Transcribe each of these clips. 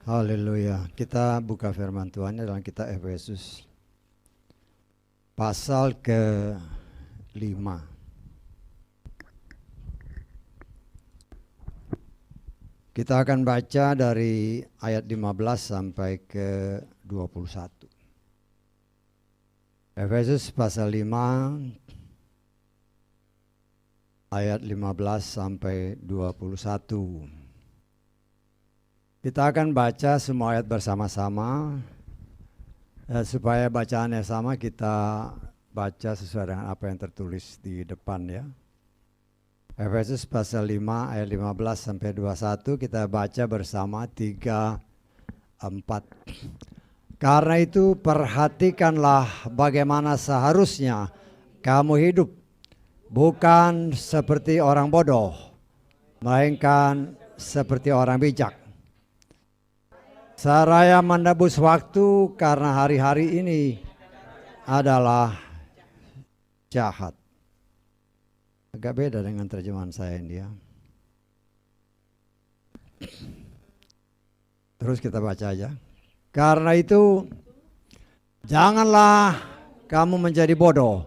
Haleluya. Kita buka firman Tuhan dalam kitab Efesus pasal ke-5. Kita akan baca dari ayat 15 sampai ke 21. Efesus pasal 5 ayat 15 sampai 21. Kita akan baca semua ayat bersama-sama. Supaya bacaannya sama, kita baca sesuai dengan apa yang tertulis di depan ya. Efesus pasal 5 ayat 15 sampai 21 kita baca bersama 3, 4. Karena itu perhatikanlah bagaimana seharusnya kamu hidup, bukan seperti orang bodoh, melainkan seperti orang bijak. Seraya menebus waktu karena hari-hari ini adalah jahat. Agak beda dengan terjemahan saya ini ya. Terus kita baca aja. Karena itu janganlah kamu menjadi bodoh,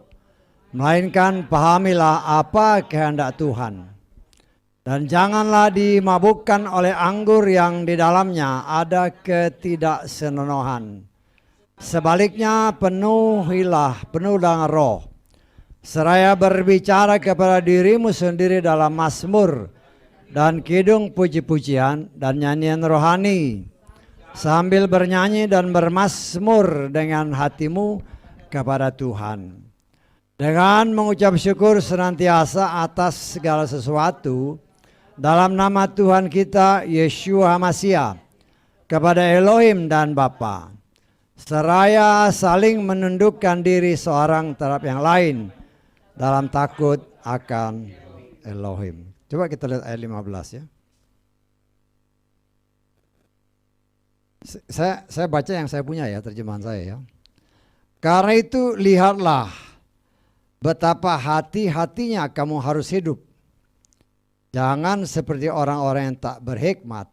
melainkan pahamilah apa kehendak Tuhan. Dan janganlah dimabukkan oleh anggur yang di dalamnya ada ketidaksenonohan. Sebaliknya penuh dengan roh. Seraya berbicara kepada dirimu sendiri dalam mazmur dan kidung puji-pujian dan nyanyian rohani. Sambil bernyanyi dan bermazmur dengan hatimu kepada Tuhan. Dengan mengucap syukur senantiasa atas segala sesuatu dalam nama Tuhan kita Yeshua Hamasyah kepada Elohim dan Bapa, seraya saling menundukkan diri seorang terhadap yang lain dalam takut akan Elohim. Coba kita lihat ayat 15 ya. Saya baca yang saya punya ya, terjemahan saya ya. Karena itu lihatlah betapa hati-hatinya kamu harus hidup. Jangan seperti orang-orang yang tak berhikmat,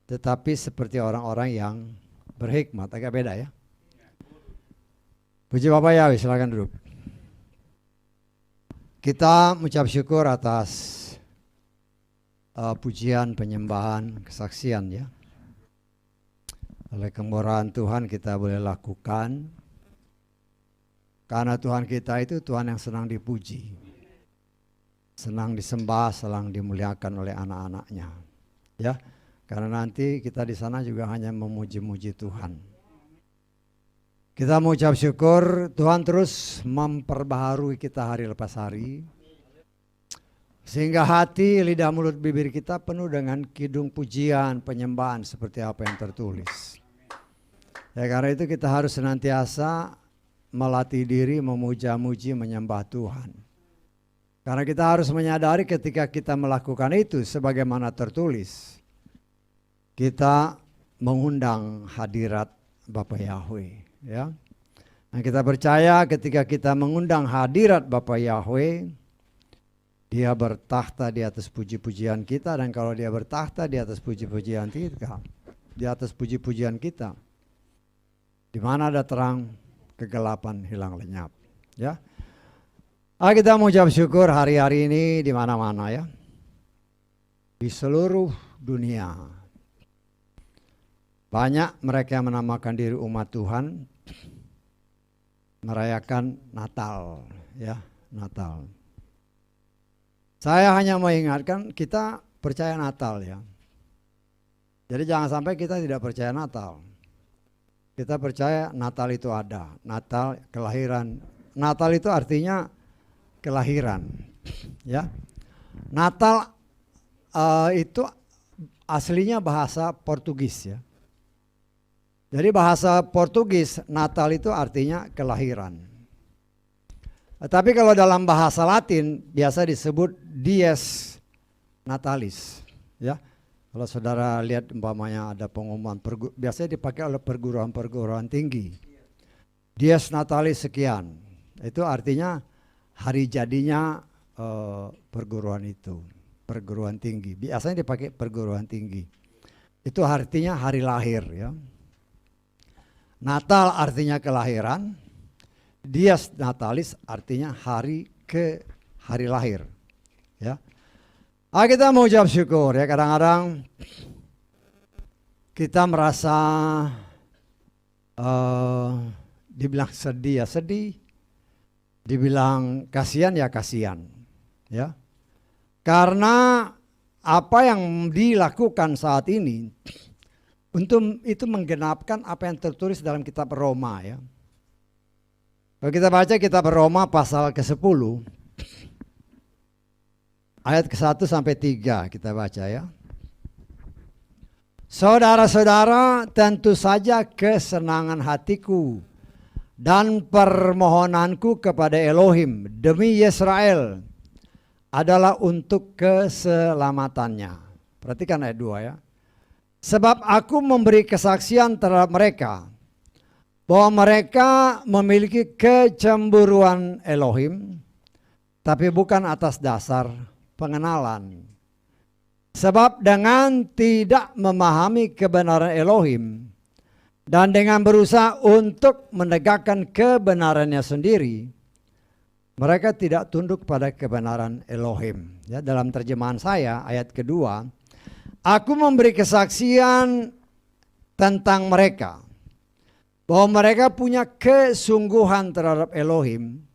tetapi seperti orang-orang yang berhikmat. Agak beda ya. Puji Bapak Yahweh, silakan duduk. Kita mengucap syukur atas pujian, penyembahan, kesaksian ya. Oleh kemurahan Tuhan kita boleh lakukan. Karena Tuhan kita itu Tuhan yang senang dipuji. Senang disembah, senang dimuliakan oleh anak-anaknya. Ya, karena nanti kita di sana juga hanya memuji-muji Tuhan. Kita mengucap syukur Tuhan terus memperbaharui kita hari lepas hari. Sehingga hati, lidah, mulut, bibir kita penuh dengan kidung pujian, penyembahan seperti apa yang tertulis. Ya, karena itu kita harus senantiasa melatih diri memuja-muji, menyembah Tuhan. Karena kita harus menyadari ketika kita melakukan itu sebagaimana tertulis, kita mengundang hadirat Bapa Yahweh. Ya. Dan kita percaya ketika kita mengundang hadirat Bapa Yahweh, Dia bertahta di atas puji-pujian kita. Dan kalau Dia bertahta di atas puji-pujian kita, di mana ada terang, kegelapan hilang lenyap. Ya. Kita mengucap syukur hari-hari ini di mana-mana ya. Di seluruh dunia. Banyak mereka yang menamakan diri umat Tuhan merayakan Natal ya, Natal. Saya hanya mengingatkan kita percaya Natal ya. Jadi jangan sampai kita tidak percaya Natal. Kita percaya Natal itu ada. Natal kelahiran. Natal itu artinya kelahiran, ya. Natal itu aslinya bahasa Portugis ya. Jadi bahasa Portugis Natal itu artinya kelahiran. Tapi kalau dalam bahasa Latin biasa disebut Dies Natalis, ya. Kalau saudara lihat umpamanya ada pengumuman, biasanya dipakai oleh perguruan-perguruan tinggi. Dies Natalis sekian, itu artinya hari jadinya perguruan itu, perguruan tinggi. Biasanya dipakai perguruan tinggi. Itu artinya hari lahir ya. Natal artinya kelahiran, Dies Natalis artinya hari lahir. Ya. Kita mau ucap syukur ya, kadang-kadang kita merasa dibilang sedih ya sedih, dibilang kasihan ya kasihan, ya. Karena apa yang dilakukan saat ini untuk itu menggenapkan apa yang tertulis dalam kitab Roma ya. Kalau kita baca kitab Roma pasal ke-10 ayat ke-1 sampai 3 kita baca ya. Saudara-saudara, tentu saja kesenangan hatiku dan permohonanku kepada Elohim demi Yesrael adalah untuk keselamatannya. Perhatikan ayat 2 ya. Sebab aku memberi kesaksian terhadap mereka bahwa mereka memiliki kecemburuan Elohim, tapi bukan atas dasar pengenalan. Sebab dengan tidak memahami kebenaran Elohim dan dengan berusaha untuk menegakkan kebenarannya sendiri, mereka tidak tunduk pada kebenaran Elohim. Ya, dalam terjemahan saya ayat kedua, aku memberi kesaksian tentang mereka bahwa mereka punya kesungguhan terhadap Elohim,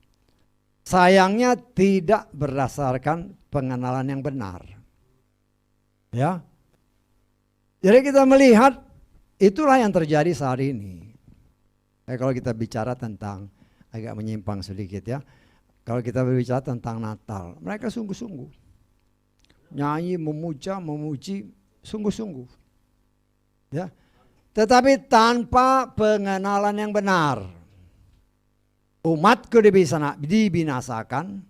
sayangnya tidak berdasarkan pengenalan yang benar. Ya, jadi kita melihat itulah yang terjadi saat ini. Kalau kita bicara tentang, agak menyimpang sedikit ya. Kalau kita berbicara tentang Natal, mereka sungguh-sungguh nyanyi, memuji, sungguh-sungguh. Ya, tetapi tanpa pengenalan yang benar. Umatku dibinasakan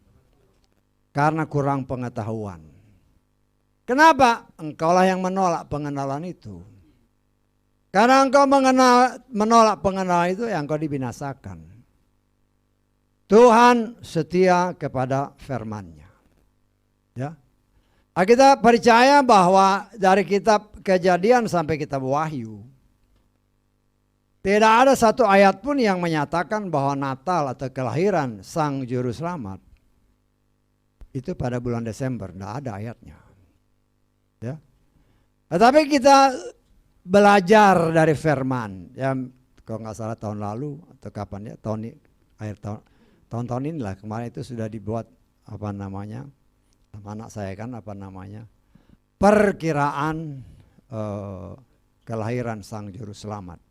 karena kurang pengetahuan. Kenapa? Engkaulah yang menolak pengenalan itu. Karena engkau menolak pengenalan itu, yang engkau dibinasakan. Tuhan setia kepada firman-Nya. Ya. Kita percaya bahwa dari kitab Kejadian sampai kitab Wahyu, tidak ada satu ayat pun yang menyatakan bahwa Natal atau kelahiran Sang Juru Selamat itu pada bulan Desember. Tidak ada ayatnya. Ya. Tetapi kita belajar dari firman. Ya, kalau nggak salah tahun lalu atau kapan ya, tahun-tahun inilah kemarin itu sudah dibuat apa namanya, anak saya kan apa namanya, perkiraan kelahiran Sang Juru Selamat,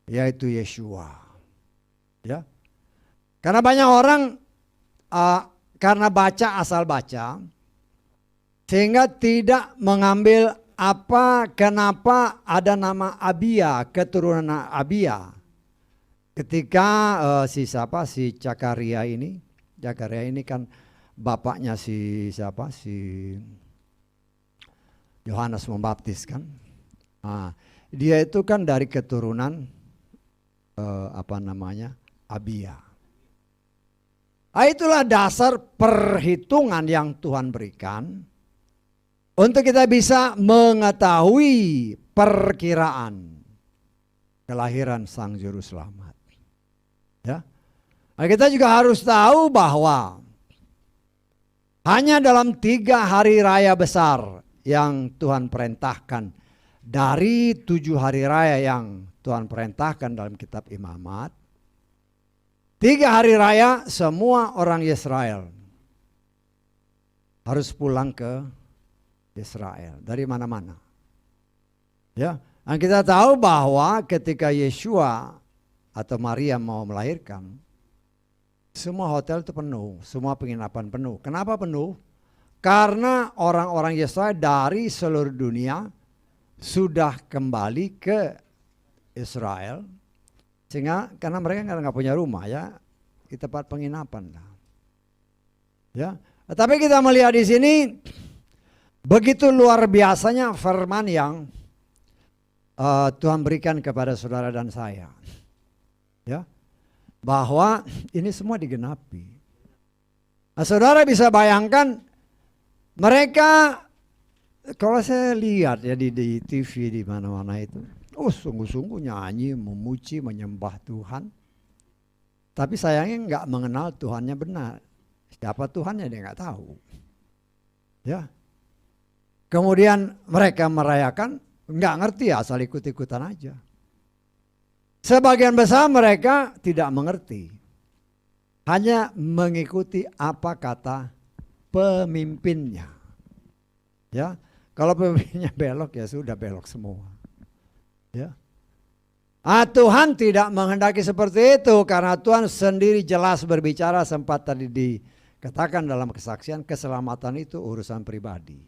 yaitu Yeshua. Ya, karena banyak orang karena asal baca, sehingga tidak mengambil kenapa ada nama Abia, keturunan Abia. Ketika si Zakaria ini kan bapaknya si Yohanes Pembaptis kan. Nah, dia itu kan dari keturunan Abia. Nah, itulah dasar perhitungan yang Tuhan berikan untuk kita bisa mengetahui perkiraan kelahiran Sang Juru Selamat. Ya. Nah, kita juga harus tahu bahwa hanya dalam 3 hari raya besar yang Tuhan perintahkan dari 7 hari raya yang Tuhan perintahkan dalam kitab Imamat, 3 hari raya semua orang Israel harus pulang ke Israel dari mana-mana. Ya, dan kita tahu bahwa ketika Yeshua atau Maria mau melahirkan, semua hotel itu penuh, semua penginapan penuh. Kenapa penuh? Karena orang-orang Israel dari seluruh dunia sudah kembali ke Israel, sehingga karena mereka nggak punya rumah ya, di tempat penginapan. Ya, tapi kita melihat di sini begitu luar biasanya firman yang Tuhan berikan kepada saudara dan saya, ya, bahwa ini semua digenapi. Nah, saudara bisa bayangkan mereka, kalau saya lihat ya di TV di mana-mana itu, sungguh-sungguh nyanyi, memuji, menyembah Tuhan. Tapi sayangnya nggak mengenal Tuhannya benar. Siapa Tuhannya dia nggak tahu. Ya. Kemudian mereka merayakan, nggak ngerti, asal ikut-ikutan aja. Sebagian besar mereka tidak mengerti. Hanya mengikuti apa kata pemimpinnya. Ya, kalau pemimpinnya belok ya sudah belok semua. Ya. Tuhan tidak menghendaki seperti itu karena Tuhan sendiri jelas berbicara, sempat tadi dikatakan dalam kesaksian, keselamatan itu urusan pribadi.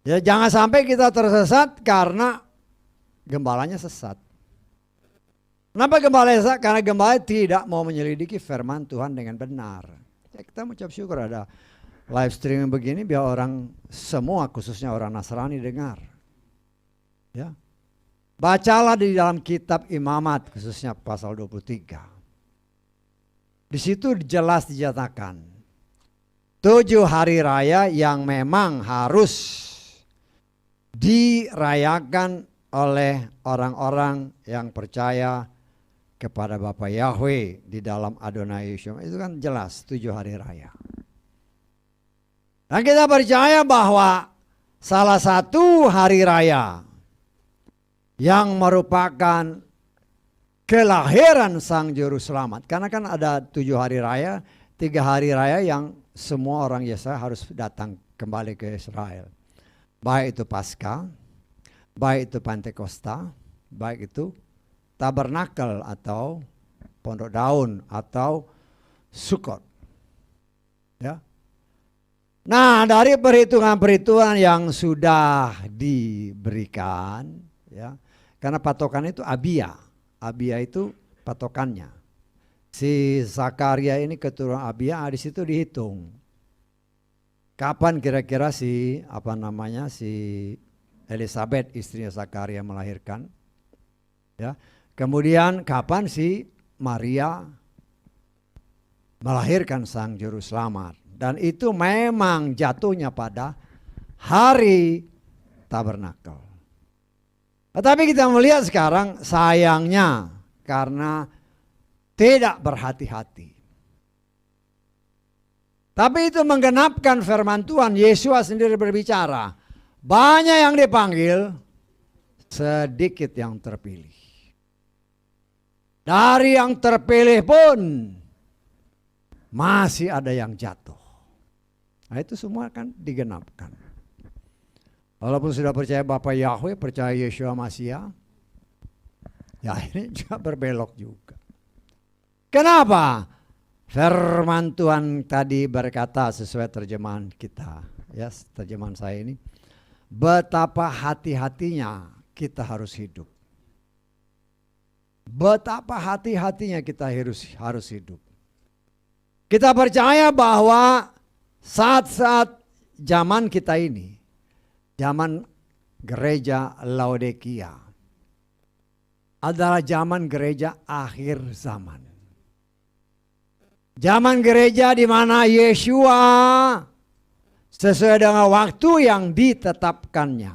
Ya, jangan sampai kita tersesat karena gembalanya sesat. Kenapa gembala sesat? Karena gembala tidak mau menyelidiki firman Tuhan dengan benar. Ya, kita mengucap syukur ada live streaming begini biar orang semua, khususnya orang Nasrani, dengar. Ya. Bacalah di dalam kitab Imamat, khususnya pasal 23. Di situ jelas dinyatakan 7 hari raya yang memang harus dirayakan oleh orang-orang yang percaya kepada Bapa Yahweh di dalam Adonai Yeshua. Itu kan jelas 7 hari raya. Dan kita percaya bahwa salah satu hari raya yang merupakan kelahiran Sang Juru Selamat. Karena kan ada 7 hari raya, 3 hari raya yang semua orang Yesaya harus datang kembali ke Israel. Baik itu Paskah, baik itu Pentakosta, baik itu Tabernakel atau Pondok Daun atau Sukot. Ya. Nah, dari perhitungan-perhitungan yang sudah diberikan, ya, karena patokan itu Abia. Abia itu patokannya. Si Zakaria ini keturunan Abia, di situ dihitung. Kapan kira-kira si Elizabeth istrinya Zakaria melahirkan? Ya. Kemudian kapan si Maria melahirkan Sang Juru Selamat? Dan itu memang jatuhnya pada hari Tabernakel. Tetapi kita melihat sekarang sayangnya karena tidak berhati-hati. Tapi itu menggenapkan firman Tuhan. Yesus sendiri berbicara. Banyak yang dipanggil, sedikit yang terpilih. Dari yang terpilih pun masih ada yang jatuh. Nah, itu semua kan digenapkan. Walaupun sudah percaya Bapa Yahweh, percaya Yeshua Masiah, ya ini juga berbelok juga. Kenapa? Firman Tuhan tadi berkata sesuai terjemahan kita, ya, terjemahan saya ini, betapa hati-hatinya kita harus hidup. Betapa hati-hatinya kita harus hidup. Kita percaya bahwa saat-saat zaman kita ini, zaman gereja Laodikia, adalah zaman gereja akhir zaman. Zaman gereja di mana Yeshua sesuai dengan waktu yang ditetapkannya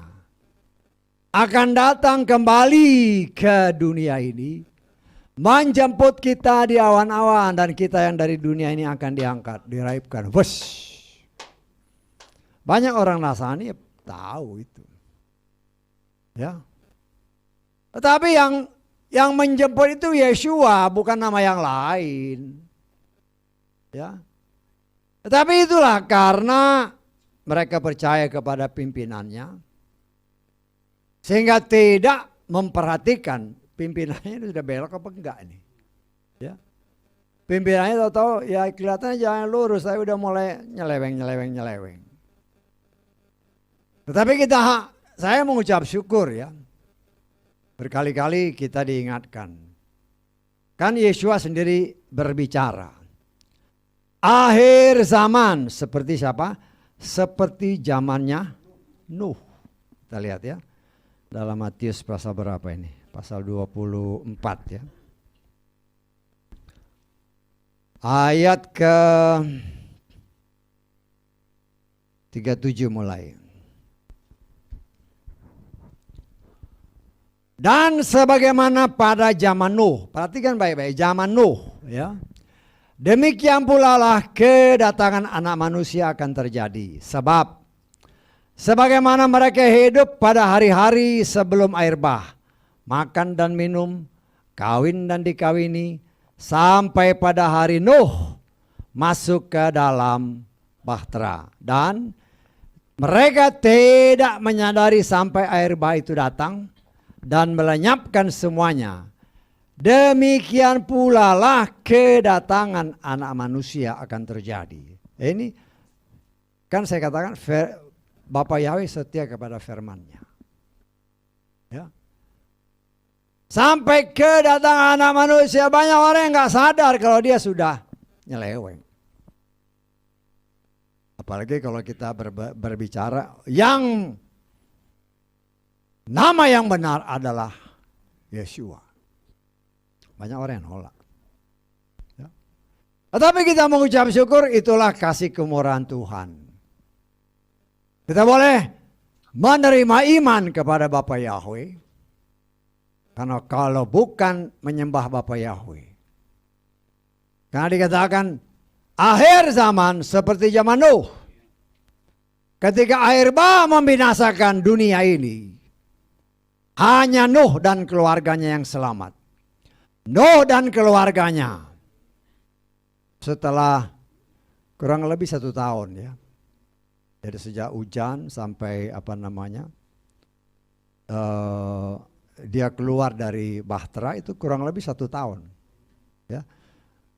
akan datang kembali ke dunia ini, menjemput kita di awan-awan, dan kita yang dari dunia ini akan diangkat, diraibkan. Wush. Banyak orang Nasrani tahu itu. Ya. Tetapi yang menjemput itu Yeshua, bukan nama yang lain. Ya. Tetapi itulah karena mereka percaya kepada pimpinannya, sehingga tidak memperhatikan pimpinannya itu sudah belok apa enggak ini. Ya. Pimpinannya tahu-tahu ya kelihatannya jalan lurus, saya udah mulai nyeleweng. Tetapi saya mengucap syukur ya. Berkali-kali kita diingatkan. Kan Yeshua sendiri berbicara. Akhir zaman seperti siapa? Seperti zamannya Nuh. Kita lihat ya. Dalam Matius pasal berapa ini? Pasal 24 ya. ayat ke 37 mulai. Dan sebagaimana pada zaman Nuh, perhatikan baik-baik, zaman Nuh, ya. Demikian pula lah kedatangan anak manusia akan terjadi. Sebab sebagaimana mereka hidup pada hari-hari sebelum air bah, makan dan minum, kawin dan dikawini, sampai pada hari Nuh masuk ke dalam bahtera. Dan mereka tidak menyadari sampai air bah itu datang dan melenyapkan semuanya. Demikian pula lah kedatangan anak manusia akan terjadi. Ini kan saya katakan Bapa Yahweh setia kepada firman-Nya. Ya. Sampai kedatangan anak manusia, banyak orang yang nggak sadar kalau dia sudah nyeleweng. Apalagi kalau kita berbicara yang nama yang benar adalah Yeshua. Banyak orang yang nolak. Ya. Tetapi kita mengucap syukur, itulah kasih kemurahan Tuhan. Kita boleh menerima iman kepada Bapa Yahweh. Karena kalau bukan menyembah Bapa Yahweh. Karena dikatakan akhir zaman seperti zaman Nuh. Ketika air bah membinasakan dunia ini. Hanya Nuh dan keluarganya yang selamat. Nuh dan keluarganya. Setelah kurang lebih 1 tahun ya. Dari sejak hujan sampai dia keluar dari bahtera itu kurang lebih 1 tahun. Ya.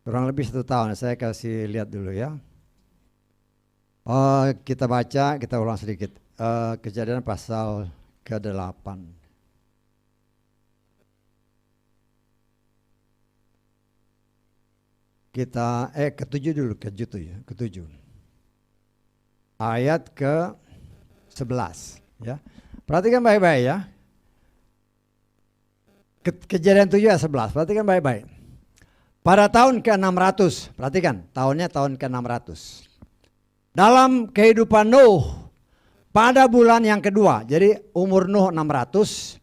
Kurang lebih 1 tahun. Saya kasih lihat dulu ya. Kita baca, kita ulang sedikit. Kejadian pasal ke-8. Kita ke-7 dulu, ke-7. Ayat ke-11 ya. Perhatikan baik-baik ya. Kejadian 7 ayat 11. Perhatikan baik-baik. Pada tahun ke-600, perhatikan, tahunnya tahun ke-600. Dalam kehidupan Nuh pada bulan yang kedua. Jadi umur Nuh 600.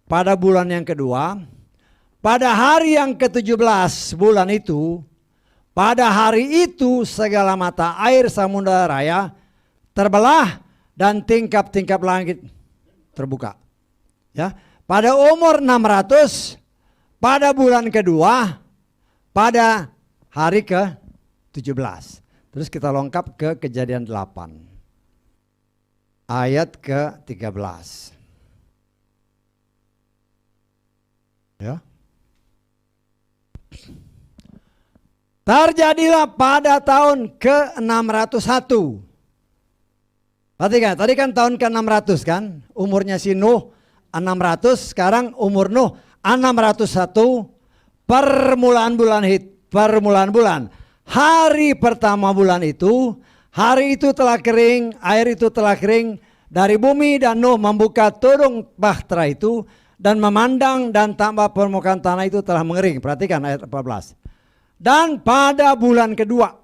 Pada bulan yang kedua, pada hari yang ke-17 bulan itu, pada hari itu segala mata air samudera raya terbelah dan tingkap-tingkap langit terbuka. Ya, pada umur 600, pada bulan kedua, pada hari ke-17. Terus kita lengkap ke Kejadian 8. Ayat ke-13. Ya. Terjadilah pada tahun ke-601. Perhatikan, tadi kan tahun ke-600 kan, umurnya si Nuh 600, sekarang umur Nuh 601, permulaan bulan. Hari pertama bulan itu, hari itu telah kering, air itu telah kering dari bumi dan Nuh membuka tudung bahtera itu dan memandang dan tambah permukaan tanah itu telah mengering. Perhatikan ayat 14. Dan pada bulan kedua,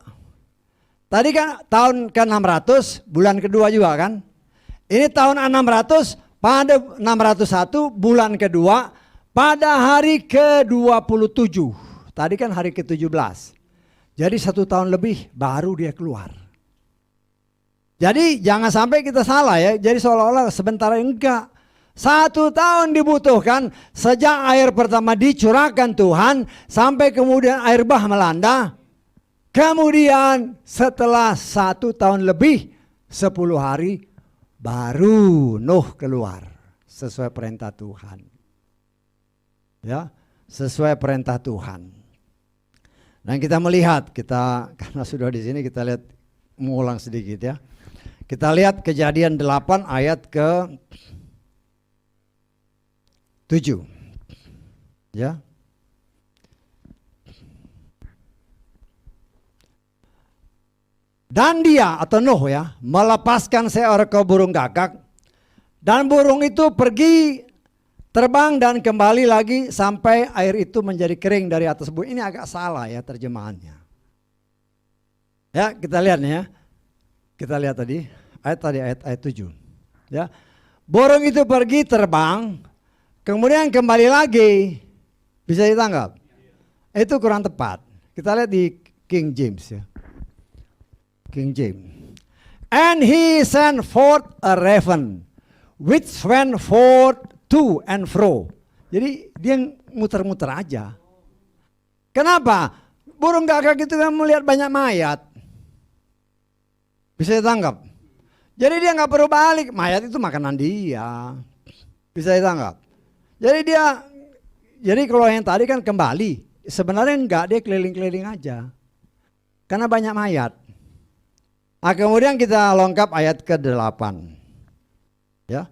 tadi kan tahun ke-600, bulan kedua juga kan. Ini tahun 600, pada 601 bulan kedua, pada hari ke-27. Tadi kan hari ke-17. Jadi 1 tahun lebih baru dia keluar. Jadi jangan sampai kita salah ya. Jadi seolah-olah sebentar enggak. 1 tahun dibutuhkan sejak air pertama dicurahkan Tuhan sampai kemudian air bah melanda. Kemudian setelah 1 tahun lebih 10 hari baru Nuh keluar sesuai perintah Tuhan. Ya, sesuai perintah Tuhan. Dan kita melihat, karena sudah di sini kita lihat mengulang sedikit ya. Kita lihat Kejadian 8 ayat ke 7. Ya. Dan dia atau Nuh ya, melepaskan seekor burung gagak. Dan burung itu pergi terbang dan kembali lagi sampai air itu menjadi kering dari atas bumi. Ini agak salah ya terjemahannya. Ya, kita lihat nih ya. Kita lihat ayat 7. Ya. Burung itu pergi terbang, kemudian kembali lagi. Bisa ditangkap? Itu kurang tepat. Kita lihat di King James ya. King James. And he sent forth a raven, which went forth to and fro. Jadi dia muter-muter aja. Kenapa? Burung gagak itu kan melihat banyak mayat. Bisa ditangkap? Jadi dia nggak perlu balik. Mayat itu makanan dia. Bisa ditangkap? Jadi kalau yang tadi kan kembali. Sebenarnya enggak, dia keliling-keliling aja. Karena banyak mayat. Nah, kemudian kita lengkap ayat ke-8. Ya.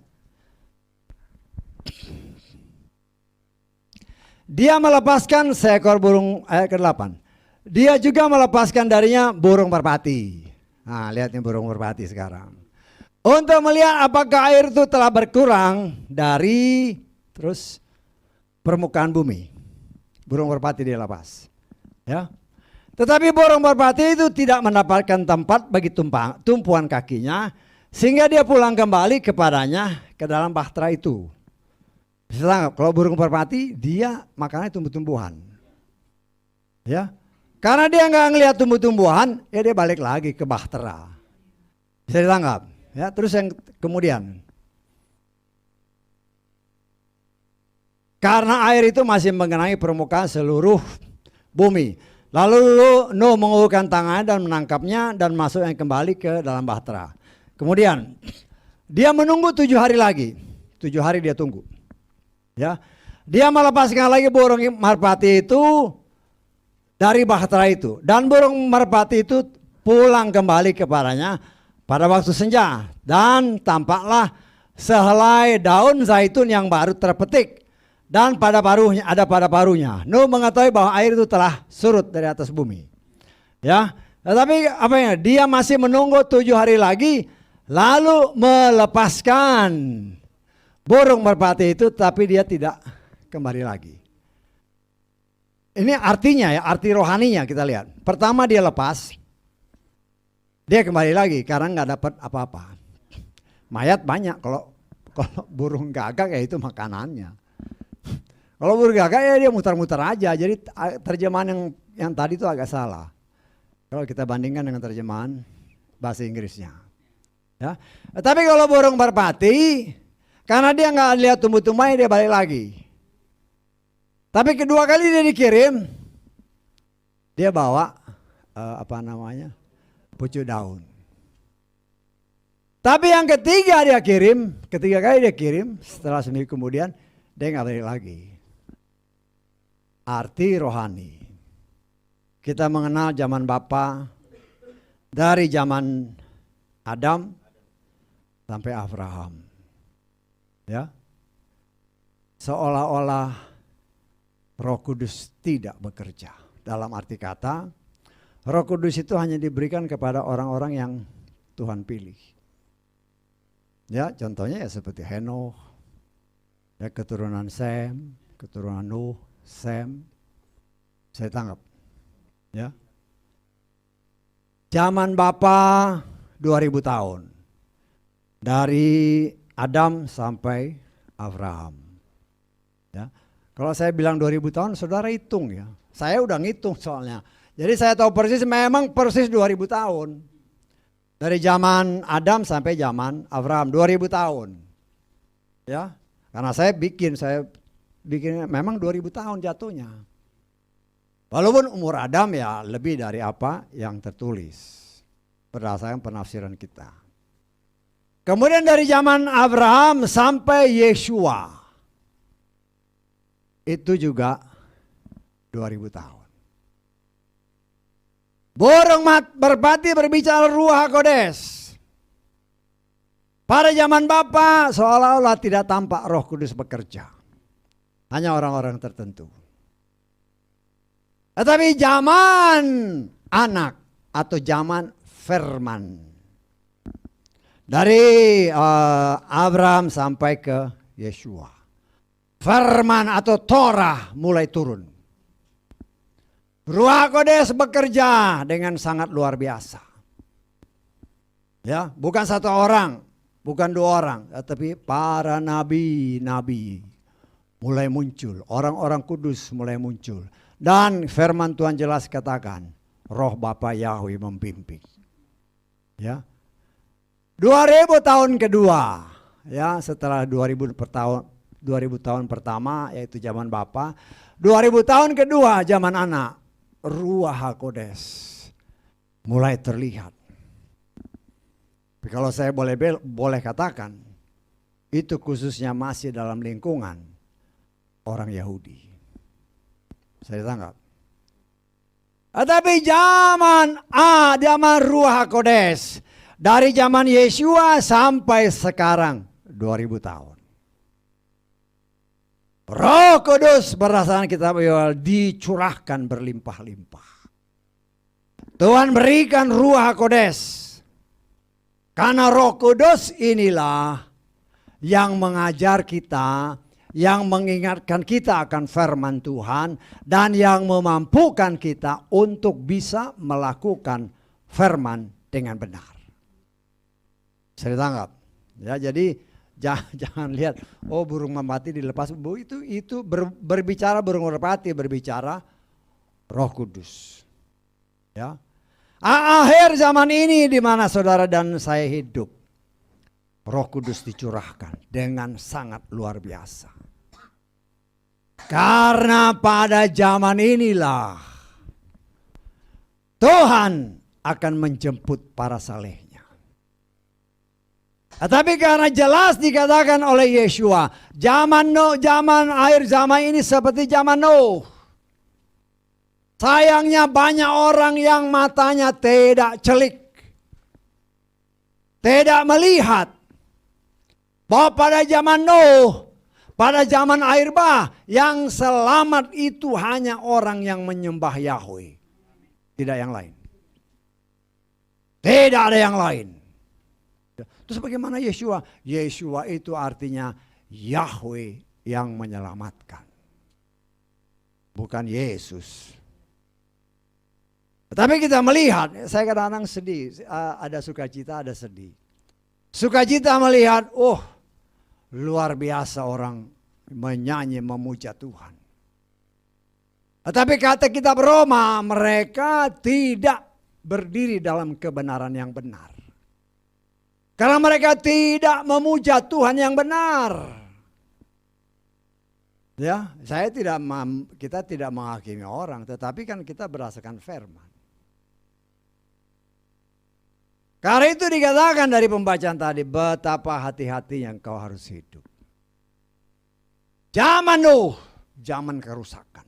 Dia melepaskan seekor burung, ayat ke-8. Dia juga melepaskan darinya burung merpati. Nah, lihat nih burung merpati sekarang. Untuk melihat apakah air itu telah berkurang dari terus permukaan bumi. Burung merpati dia lepas. Ya. Tetapi burung merpati itu tidak mendapatkan tempat bagi tumpuan kakinya, sehingga dia pulang kembali kepadanya ke dalam bahtera itu. Bisa tangkap, kalau burung merpati dia makannya tumbuh-tumbuhan. Ya. Karena dia nggak ngelihat tumbuh-tumbuhan, ya dia balik lagi ke bahtera. Bisa ditangkap. Ya, terus yang kemudian, karena air itu masih mengenai permukaan seluruh bumi. Lalu Nuh mengulurkan tangannya dan menangkapnya dan masuknya kembali ke dalam bahtera. Kemudian dia menunggu 7 hari lagi. 7 hari dia tunggu. Ya, dia melepaskan lagi burung merpati itu dari bahtera itu, dan burung merpati itu pulang kembali kepadanya pada waktu senja, dan tampaklah sehelai daun zaitun yang baru terpetik, dan pada paruhnya. Nuh mengetahui bahwa air itu telah surut dari atas bumi. Ya, tetapi dia masih menunggu 7 hari lagi, lalu melepaskan burung merpati itu, tapi dia tidak kembali lagi. Ini artinya ya, arti rohaninya kita lihat. Pertama dia lepas, dia kembali lagi karena nggak dapat apa-apa. Mayat banyak, kalau burung gagak ya itu makanannya. Kalau burung gagak ya dia muter-muter aja. Jadi terjemahan yang tadi itu agak salah. Kalau kita bandingkan dengan terjemahan bahasa Inggrisnya. Ya. Tapi kalau burung merpati, karena dia nggak lihat tumbuh-tumbuhnya, dia balik lagi. Tapi kedua kali dia dikirim, dia bawa pucuk daun. Tapi yang ketiga kali dia kirim, setelah seminggu kemudian dia nggak balik lagi. Arti rohani. Kita mengenal zaman Bapa dari zaman Adam sampai Abraham. Ya. Seolah-olah Roh Kudus tidak bekerja. Dalam arti kata, Roh Kudus itu hanya diberikan kepada orang-orang yang Tuhan pilih. Ya, contohnya ya seperti Henokh, ya, keturunan Sem, keturunan Nuh, Sem. Saya tangkap. Ya. Zaman Bapa 2000 tahun. Dari Adam sampai Abraham. Ya. Kalau saya bilang 2000 tahun, saudara hitung ya. Saya udah ngitung soalnya. Jadi saya tahu persis, memang persis 2000 tahun. Dari zaman Adam sampai zaman Abraham, 2000 tahun. Ya, karena saya bikin memang 2000 tahun jatuhnya. Walaupun umur Adam ya lebih dari apa yang tertulis berdasarkan penafsiran kita. Kemudian dari zaman Abraham sampai Yeshua, itu juga 2000 tahun. Burung merpati berbicara Ruach HaKodes. Pada zaman Bapa seolah-olah tidak tampak Roh Kudus bekerja. Hanya orang-orang tertentu. Tetapi zaman anak atau zaman firman. Dari Abraham sampai ke Yeshua. Firman atau Torah mulai turun. Ruach Kodes bekerja dengan sangat luar biasa. Ya, bukan satu orang, bukan dua orang, tetapi para nabi-nabi mulai muncul, orang-orang kudus mulai muncul. Dan firman Tuhan jelas katakan, Roh Bapa Yahweh membimbing. Ya. 2000 tahun kedua, ya, setelah 2000 tahun pertama yaitu zaman Bapa, 2000 tahun kedua zaman anak, Ruach Kodes mulai terlihat. Tapi kalau saya boleh katakan, itu khususnya masih dalam lingkungan orang Yahudi. Saya ditangkap. Tapi zaman Ruach Kodes, dari zaman Yeshua sampai sekarang 2000 tahun. Roh Kudus berdasarkan kitab Yoel dicurahkan berlimpah-limpah. Tuhan berikan Ruach Kodes. Karena Roh Kudus inilah yang mengajar kita, yang mengingatkan kita akan firman Tuhan, dan yang memampukan kita untuk bisa melakukan firman dengan benar. Saya ditangkap. Ya, jadi jangan lihat, oh burung merpati dilepas. Itu berbicara burung merpati, berbicara Roh Kudus. Ya. Akhir zaman ini di mana saudara dan saya hidup, Roh Kudus dicurahkan dengan sangat luar biasa. Karena pada zaman inilah Tuhan akan menjemput para salehnya. Tapi karena jelas dikatakan oleh Yeshua, akhir zaman ini seperti zaman Nuh. Sayangnya banyak orang yang matanya tidak celik, tidak melihat bahwa pada zaman Nuh, pada zaman air bah, yang selamat itu hanya orang yang menyembah Yahweh, tidak yang lain. Tidak ada yang lain. Terus bagaimana Yeshua? Yeshua itu artinya Yahweh yang menyelamatkan, bukan Yesus. Tapi kita melihat, saya kadang-kadang sedih, ada sukacita, ada sedih. Sukacita melihat, luar biasa orang menyanyi memuja Tuhan. Tetapi kata kitab Roma, mereka tidak berdiri dalam kebenaran yang benar. Karena mereka tidak memuja Tuhan yang benar. Ya, kita tidak menghakimi orang, tetapi kan kita berdasarkan firman. Karena itu dikatakan dari pembacaan tadi, betapa hati-hatinya engkau harus hidup. Zaman Nuh, zaman kerusakan.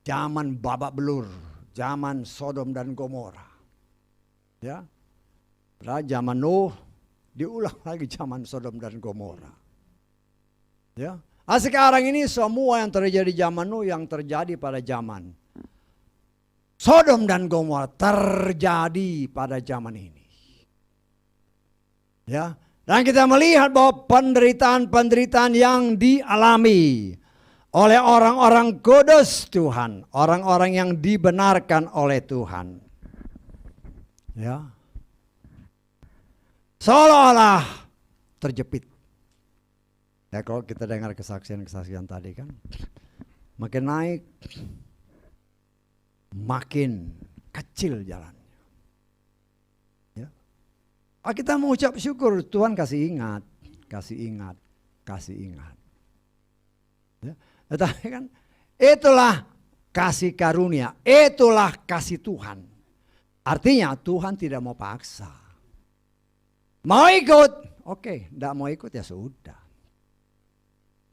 Zaman babak belur, zaman Sodom dan Gomora. Ya. Pada zaman Nuh, diulang lagi zaman Sodom dan Gomora. Ya. Sekarang ini semua yang terjadi zaman Nuh yang terjadi pada zaman Sodom dan Gomora terjadi pada zaman ini. Ya, dan kita melihat bahwa penderitaan-penderitaan yang dialami oleh orang-orang kudus Tuhan, orang-orang yang dibenarkan oleh Tuhan. Ya. Seolah-olah terjepit. Ya, kalau kita dengar kesaksian-kesaksian tadi kan, makin naik, makin kecil jalannya. Ya. Kita mengucap syukur, Tuhan kasih ingat. Ya. Tetapi kan itulah kasih karunia, itulah kasih Tuhan. Artinya Tuhan tidak mau paksa. Mau ikut, oke, tidak mau ikut ya sudah.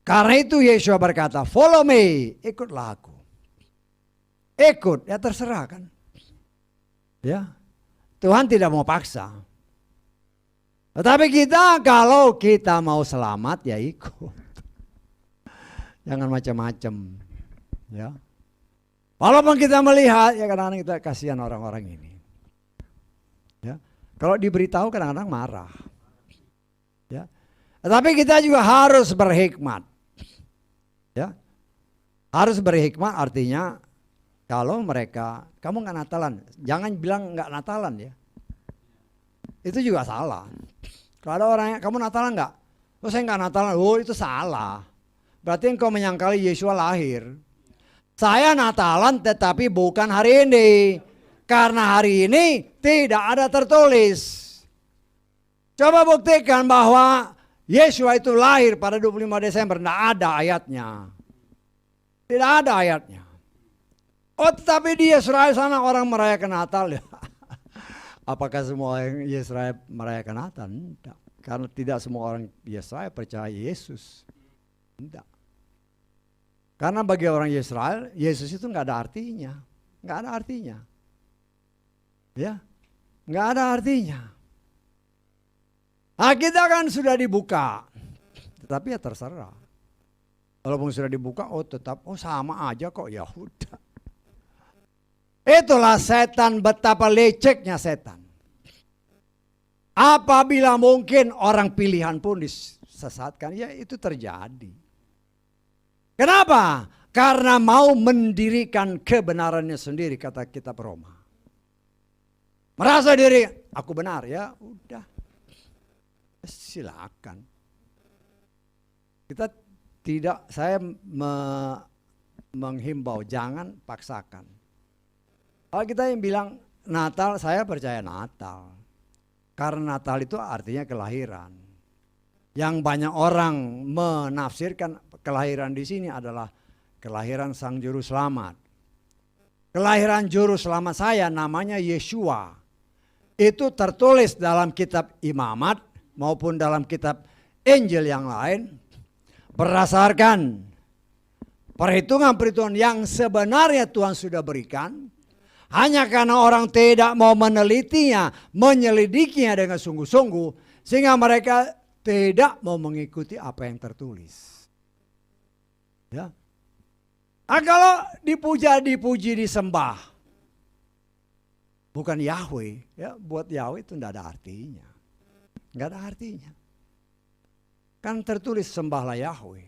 Karena itu Yeshua berkata, follow me, ikutlah aku. Ikut, ya terserah kan. Ya, Tuhan tidak mau paksa. Tetapi kita kalau kita mau selamat ya ikut. Jangan macam-macam. Ya. Walaupun kita melihat, ya kadang-kadang kita kasihan orang-orang ini. Ya. Kalau diberitahu kadang-kadang marah. Ya. Tetapi kita juga harus berhikmat. Ya. Harus berhikmat artinya Kalau mereka, kamu nggak Natalan, jangan bilang nggak Natalan ya. Itu juga salah. Kalau ada orang yang, kamu Natalan nggak? Oh saya nggak Natalan, oh itu salah. Berarti engkau menyangkali Yesus lahir. Saya Natalan tetapi bukan hari ini. Karena hari ini tidak ada tertulis. Coba buktikan bahwa Yesus itu lahir pada 25 Desember. Tidak ada ayatnya. Tidak ada ayatnya. Oh tetapi di Israel sana orang merayakan Natal ya. Apakah semua orang Israel merayakan Natal? Tidak. Karena tidak semua orang Israel percaya Yesus. Tidak. Karena bagi orang Israel, Yesus itu nggak ada artinya. Nggak ada artinya. Ya, nggak ada artinya. Nah, kita kan sudah dibuka. Tetapi ya terserah. Walaupun sudah dibuka, oh tetap, oh sama aja kok, ya udah. Itulah setan, betapa leceknya setan. Apabila mungkin orang pilihan pun disesatkan, ya itu terjadi. Kenapa? Karena mau mendirikan kebenarannya sendiri, kata kitab Roma. Merasa diri, aku benar ya, udah. Silakan. Kita tidak, saya menghimbau, jangan paksakan. Kalau kita yang bilang Natal, saya percaya Natal. Karena Natal itu artinya kelahiran. Yang banyak orang menafsirkan kelahiran di sini adalah kelahiran Sang Juru Selamat. Kelahiran Juru Selamat saya namanya Yeshua. Itu tertulis dalam kitab Imamat maupun dalam kitab Injil yang lain. Berdasarkan perhitungan-perhitungan yang sebenarnya Tuhan sudah berikan. Hanya karena orang tidak mau menelitinya, menyelidikinya dengan sungguh-sungguh, sehingga mereka tidak mau mengikuti apa yang tertulis. Ya. Nah, kalau dipuji, disembah, bukan Yahweh, ya buat Yahweh itu tidak ada artinya, nggak ada artinya. Kan tertulis sembahlah Yahweh,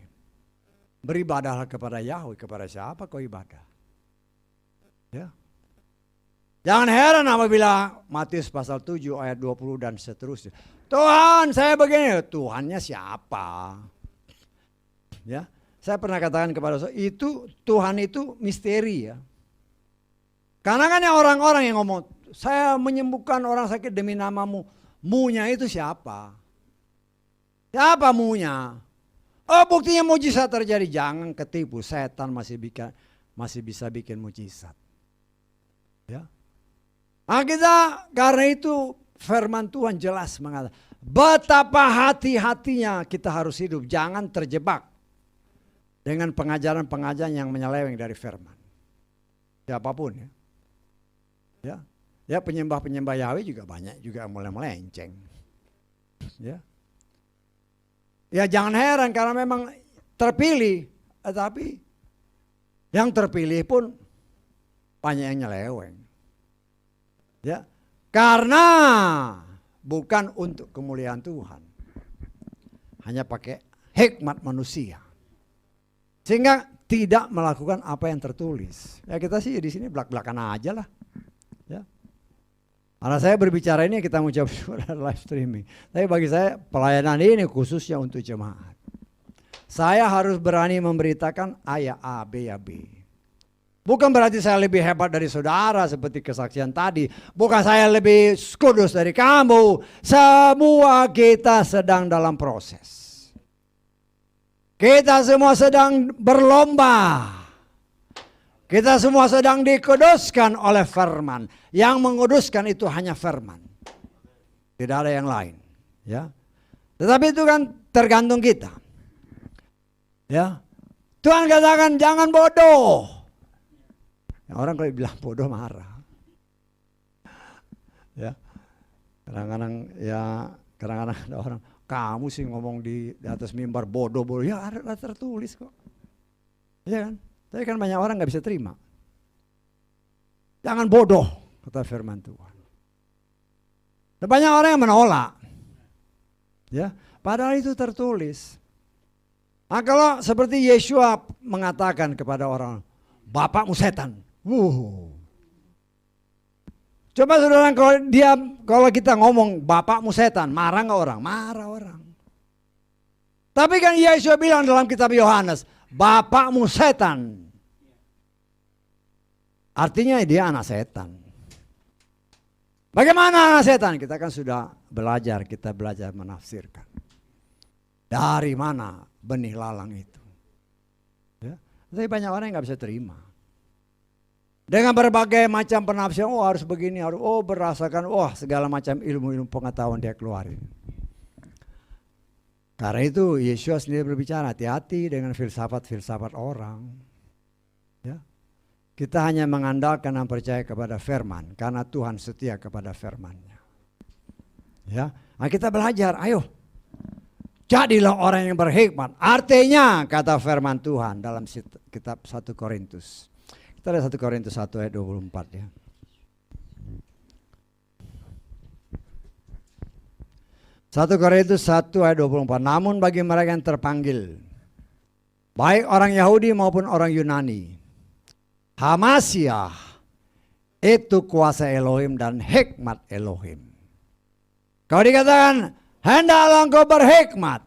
beribadahlah kepada Yahweh, kepada siapa kau ibadah? Ya. Jangan heran apabila Matius pasal 7 ayat 20 dan seterusnya. Tuhan saya begini, Tuhannya siapa? Ya, saya pernah katakan kepada saya, itu Tuhan itu misteri ya. Karena kan orang-orang yang ngomong, saya menyembuhkan orang sakit demi namamu. Mu-nya itu siapa? Siapa mu-nya? Oh buktinya mujizat terjadi. Jangan ketipu, setan masih bisa bikin mujizat. Ya. Nah kita karena itu firman Tuhan jelas mengatakan betapa hati-hatinya kita harus hidup. Jangan terjebak dengan pengajaran-pengajaran yang menyeleweng dari firman. Siapapun ya. Ya penyembah-penyembah Yahweh juga banyak juga mulai melenceng. Ya. Ya jangan heran karena memang terpilih. Tapi yang terpilih pun banyak yang nyeleweng. Ya, karena bukan untuk kemuliaan Tuhan, hanya pakai hikmat manusia, sehingga tidak melakukan apa yang tertulis. Ya kita sih di sini belak-belakan aja lah. Ya, karena saya berbicara ini kita mengucap live streaming, tapi bagi saya pelayanan ini khususnya untuk jemaat. Saya harus berani memberitakan A ya A, B ya B. Bukan berarti saya lebih hebat dari saudara seperti kesaksian tadi. Bukan saya lebih kudus dari kamu. Semua kita sedang dalam proses. Kita semua sedang berlomba. Kita semua sedang dikuduskan oleh firman. Yang menguduskan itu hanya firman. Tidak ada yang lain. Ya. Tetapi itu kan tergantung kita. Ya. Tuhan katakan jangan bodoh. Orang kalau bilang bodoh marah. Ya. Kadang-kadang ada orang, kamu sih ngomong di atas mimbar bodoh. Ya ada tertulis kok. Ya kan? Tapi kan banyak orang nggak bisa terima. Jangan bodoh, kata firman Tuhan. Dan banyak orang yang menolak. Ya, padahal itu tertulis. Nah, kalau seperti Yeshua mengatakan kepada orang, bapakmu setan. Coba saudara, kalau kita ngomong bapakmu setan, marah nggak orang? Marah orang. Tapi kan Yesus bilang dalam kitab Yohanes, bapakmu setan. Artinya dia anak setan. Bagaimana anak setan? Kita kan sudah belajar, kita belajar menafsirkan. Dari mana benih lalang itu? Ya. Tapi banyak orang yang nggak bisa terima. Dengan berbagai macam penafsiran, harus begini, harus berdasarkan, segala macam ilmu-ilmu pengetahuan dia keluarin. Karena itu Yesus sendiri berbicara, hati-hati dengan filsafat-filsafat orang. Ya. Kita hanya mengandalkan dan percaya kepada firman, karena Tuhan setia kepada firman-Nya. Ya. Nah, kita belajar, ayo. Jadilah orang yang berhikmat. Artinya kata firman Tuhan dalam kitab 1 Korintus. Kita lihat 1 Korintus 1 ayat 24 ya. 1 Korintus 1 ayat 24. Namun bagi mereka yang terpanggil, baik orang Yahudi maupun orang Yunani, Hamasiah itu kuasa Elohim dan hikmat Elohim. Kalau dikatakan, hendaklah engkau berhikmat.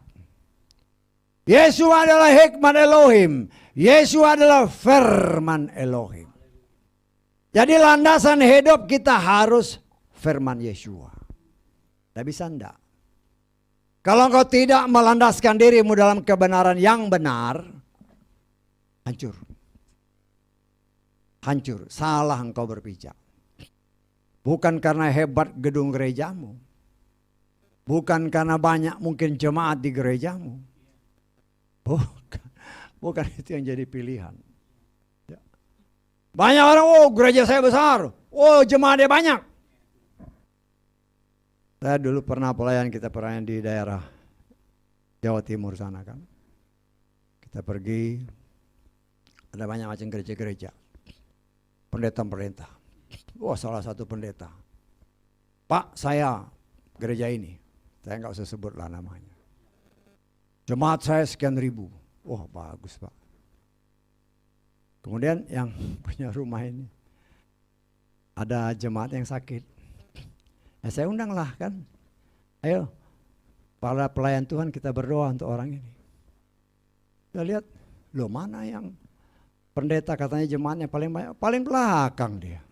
Yesus adalah hikmat Elohim. Yesus adalah firman Elohim. Jadi landasan hidup kita harus firman Yesua. Tidak bisa enggak. Kalau engkau tidak melandaskan dirimu dalam kebenaran yang benar, hancur. Hancur, salah engkau berpijak. Bukan karena hebat gedung gerejamu. Bukan karena banyak mungkin jemaat di gerejamu. Bukan itu yang jadi pilihan. Ya. Banyak orang, gereja saya besar. Jemaatnya banyak. Saya dulu pernah kita pelayan di daerah Jawa Timur sana kan. Kita pergi, ada banyak macam gereja-gereja. Pendeta-pendeta. Salah satu pendeta. Pak, saya gereja ini. Saya nggak usah sebutlah namanya. Jemaat saya sekian ribu. Bagus Pak. Kemudian yang punya rumah ini, ada jemaat yang sakit. Saya undanglah kan. Ayo, para pelayan Tuhan kita berdoa untuk orang ini. Kita lihat, mana yang pendeta katanya jemaatnya paling banyak, paling belakang dia.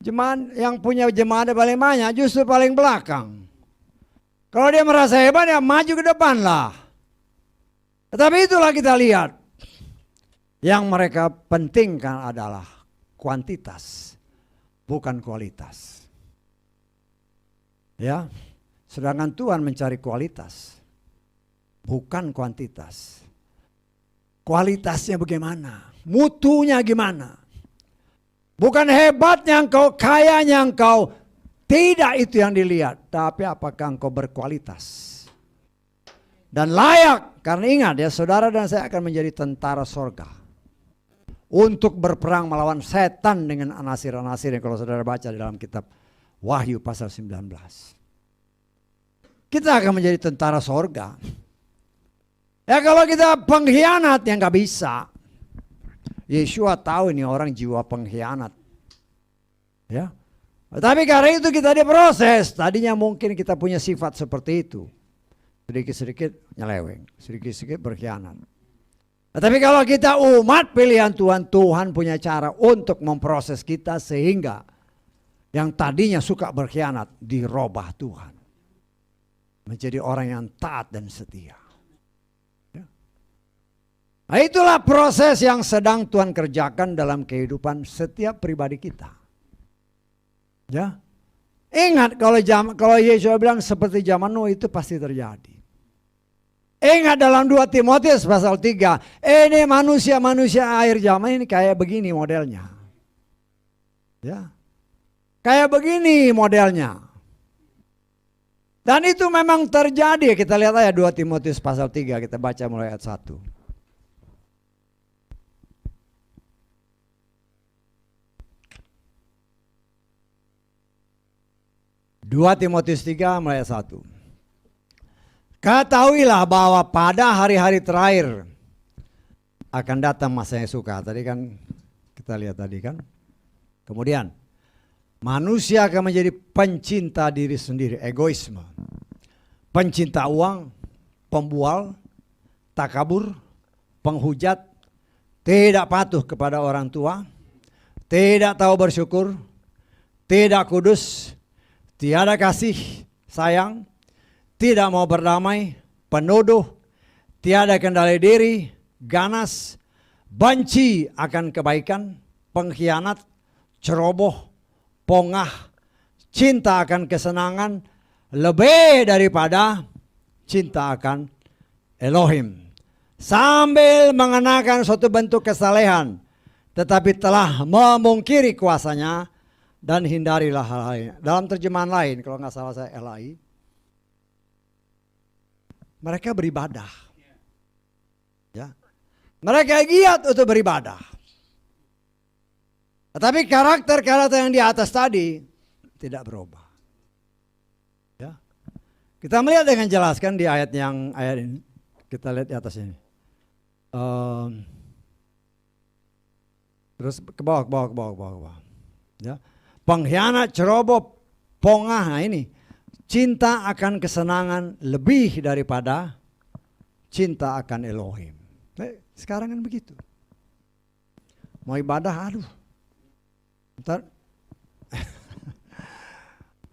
Jemaat yang punya jemaatnya paling banyak justru paling belakang. Kalau dia merasa hebat ya maju ke depan lah. Tetapi itulah kita lihat. Yang mereka pentingkan adalah kuantitas, bukan kualitas. Ya, sedangkan Tuhan mencari kualitas, bukan kuantitas. Kualitasnya bagaimana? Mutunya gimana? Bukan hebatnya engkau, kayanya engkau. Tidak itu yang dilihat, tapi apakah engkau berkualitas dan layak. Karena ingat ya, saudara dan saya akan menjadi tentara sorga untuk berperang melawan setan dengan anasir-anasir yang kalau saudara baca di dalam kitab Wahyu pasal 19. Kita akan menjadi tentara sorga. Ya kalau kita pengkhianat ya nggak bisa. Yeshua tahu ini orang jiwa pengkhianat. Ya. Tapi karena itu kita diproses. Tadinya mungkin kita punya sifat seperti itu. Sedikit-sedikit nyeleweng, sedikit-sedikit berkhianat. Tapi kalau kita umat pilihan Tuhan, Tuhan punya cara untuk memproses kita sehingga yang tadinya suka berkhianat dirubah Tuhan. Menjadi orang yang taat dan setia. Ya. Nah, itulah proses yang sedang Tuhan kerjakan dalam kehidupan setiap pribadi kita. Ya, ingat kalau Yesus bilang seperti zaman Nuh itu pasti terjadi. Ingat dalam 2 Timotius pasal 3, ini manusia-manusia akhir zaman ini kayak begini modelnya. Ya, kayak begini modelnya. Dan itu memang terjadi. Kita lihat aja 2 Timotius pasal 3, kita baca mulai ayat 1. 2 Timotius 3 mulai 1. Ketahuilah bahwa pada hari-hari terakhir akan datang masa yang suka. Tadi kan Kita lihat tadi kan. Kemudian manusia akan menjadi pencinta diri sendiri, egoisme. Pencinta uang, pembual, takabur, penghujat, tidak patuh kepada orang tua, tidak tahu bersyukur, tidak kudus, tiada kasih sayang, tidak mau berdamai, penuduh, tiada kendali diri, ganas, benci akan kebaikan, pengkhianat, ceroboh, pongah, cinta akan kesenangan, lebih daripada cinta akan Elohim. Sambil mengenakan suatu bentuk kesalehan, tetapi telah memungkiri kuasanya dan hindarilah hal-hal ini. Dalam terjemahan lain, kalau nggak salah saya LAI, mereka beribadah. Ya. Mereka giat untuk beribadah. Tetapi karakter-karakter yang di atas tadi tidak berubah. Ya. Kita melihat dengan jelaskan di ayat ini. Kita lihat di atas ini. Terus ke bawah. Ya. Pengkhianat, ceroboh, pongah. Nah ini. Cinta akan kesenangan lebih daripada cinta akan Elohim. Sekarang kan begitu. Mau ibadah, aduh. Ntar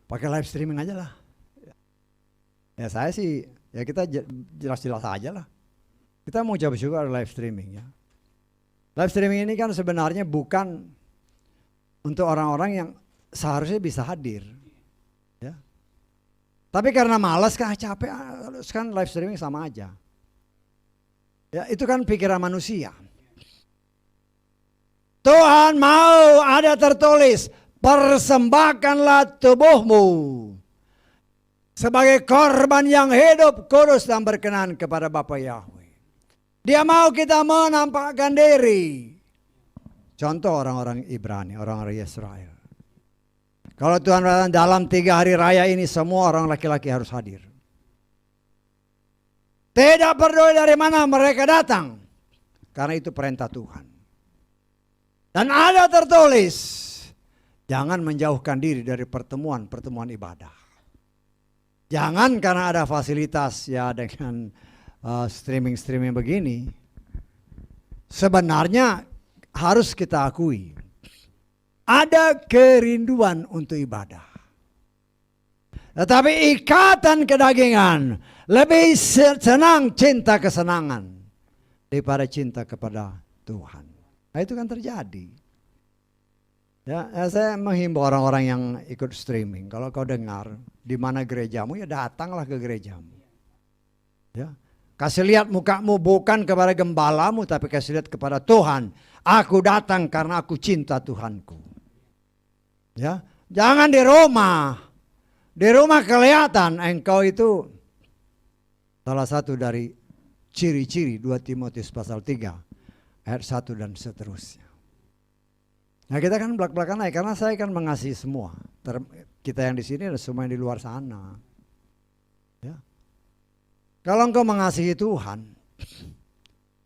pakai live streaming aja lah. Ya saya sih, ya kita jelas-jelas aja lah. Kita mau coba juga live streaming ya. Live streaming ini kan sebenarnya bukan untuk orang-orang yang seharusnya bisa hadir. Ya. Tapi karena malas kah capek, kan live streaming sama aja. Ya itu kan pikiran manusia. Tuhan mau ada tertulis, persembahkanlah tubuhmu sebagai korban yang hidup, kudus dan berkenan kepada Bapa Yahweh. Dia mau kita menampakkan diri. Contoh orang-orang Ibrani, orang-orang Israel. Kalau Tuhan berkata dalam 3 hari raya ini semua orang laki-laki harus hadir. Tidak peduli dari mana mereka datang. Karena itu perintah Tuhan. Dan ada tertulis, jangan menjauhkan diri dari pertemuan ibadah. Jangan karena ada fasilitas ya dengan streaming begini. Sebenarnya harus kita akui, ada kerinduan untuk ibadah. Tetapi ikatan kedagingan lebih senang cinta kesenangan daripada cinta kepada Tuhan. Nah itu kan terjadi. Ya, saya menghimbau orang-orang yang ikut streaming. Kalau kau dengar di mana gerejamu, ya datanglah ke gerejamu. Ya, kasih lihat mukamu bukan kepada gembalamu, tapi kasih lihat kepada Tuhan. Aku datang karena aku cinta Tuhanku. Ya, jangan di rumah. Di rumah kelihatan engkau itu salah satu dari ciri-ciri 2 Timotius pasal 3 ayat 1 dan seterusnya. Nah kita kan belak-belakan naik karena saya kan mengasihi semua. Kita yang di sini dan semua yang di luar sana. Ya. Kalau engkau mengasihi Tuhan,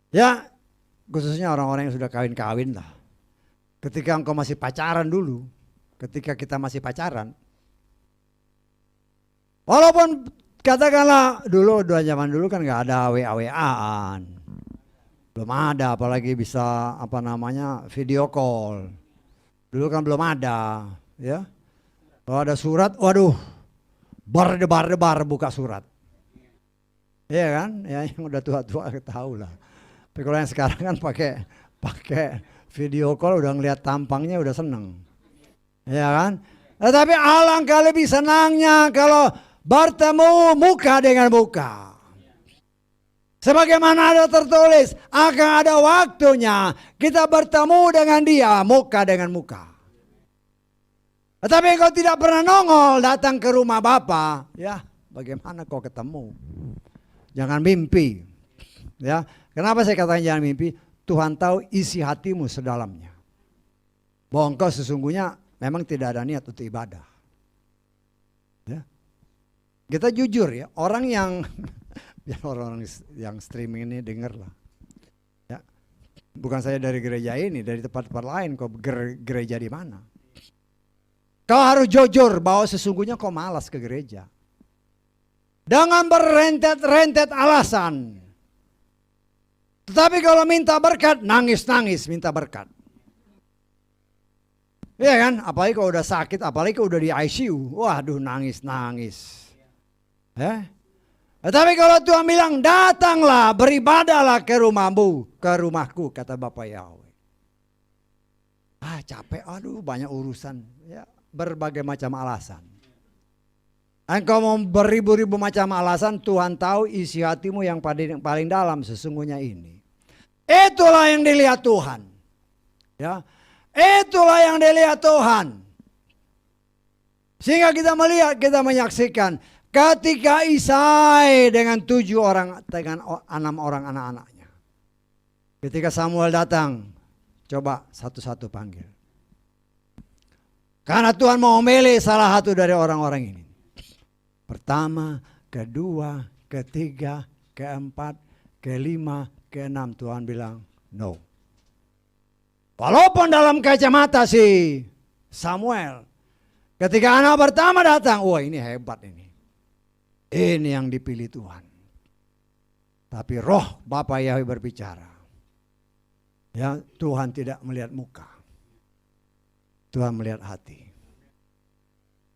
ya khususnya orang-orang yang sudah kawin-kawin lah. Ketika engkau masih pacaran dulu, ketika kita masih pacaran, walaupun katakanlah dulu zaman dulu kan nggak ada WA-WA-an, belum ada, apalagi bisa video call. Dulu kan belum ada, ya. Kalau ada surat, waduh, berdebar-debar buka surat, iya kan? Ya yang udah tua-tua tahu lah. Tapi kalau yang sekarang kan pakai video call udah ngeliat tampangnya udah seneng, ya kan? Tetapi alangkah lebih senangnya kalau bertemu muka dengan muka. Sebagaimana ada tertulis, akan ada waktunya kita bertemu dengan dia muka dengan muka. Tetapi engkau tidak pernah nongol datang ke rumah Bapa, ya bagaimana kau ketemu? Jangan mimpi. Ya, kenapa saya katakan jangan mimpi? Tuhan tahu isi hatimu sedalamnya. Bahwa engkau sesungguhnya memang tidak ada niat untuk ibadah. Ya. Kita jujur ya, orang yang biar orang-orang yang streaming ini dengar lah. Ya. Bukan saya dari gereja ini, dari tempat-tempat lain. Kau gereja di mana? Kau harus jujur bahwa sesungguhnya kau malas ke gereja. Dengan berentet-rentet alasan. Tetapi kalau minta berkat, nangis-nangis minta berkat. Iya kan? Apalagi kalau udah sakit, apalagi kalau udah di ICU. Waduh, nangis-nangis. Tetapi kalau Tuhan bilang, datanglah, beribadahlah ke rumahmu, ke rumahku, kata Bapak Yahweh. Capek, aduh banyak urusan. Ya, berbagai macam alasan. Engkau mau beribu-ribu macam alasan, Tuhan tahu isi hatimu yang paling dalam sesungguhnya ini. Itulah yang dilihat Tuhan. Ya, itulah yang dilihat Tuhan. Sehingga kita melihat, kita menyaksikan ketika Isai dengan 6 orang anak-anaknya. Ketika Samuel datang, coba satu-satu panggil. Karena Tuhan mau memilih salah satu dari orang-orang ini. Pertama, kedua, ketiga, keempat, kelima, keenam. Tuhan bilang no. Walaupun dalam kacamata si Samuel, ketika anak pertama datang, wah ini hebat ini. Ini yang dipilih Tuhan. Tapi roh Bapa Yahweh berbicara. Ya, Tuhan tidak melihat muka. Tuhan melihat hati.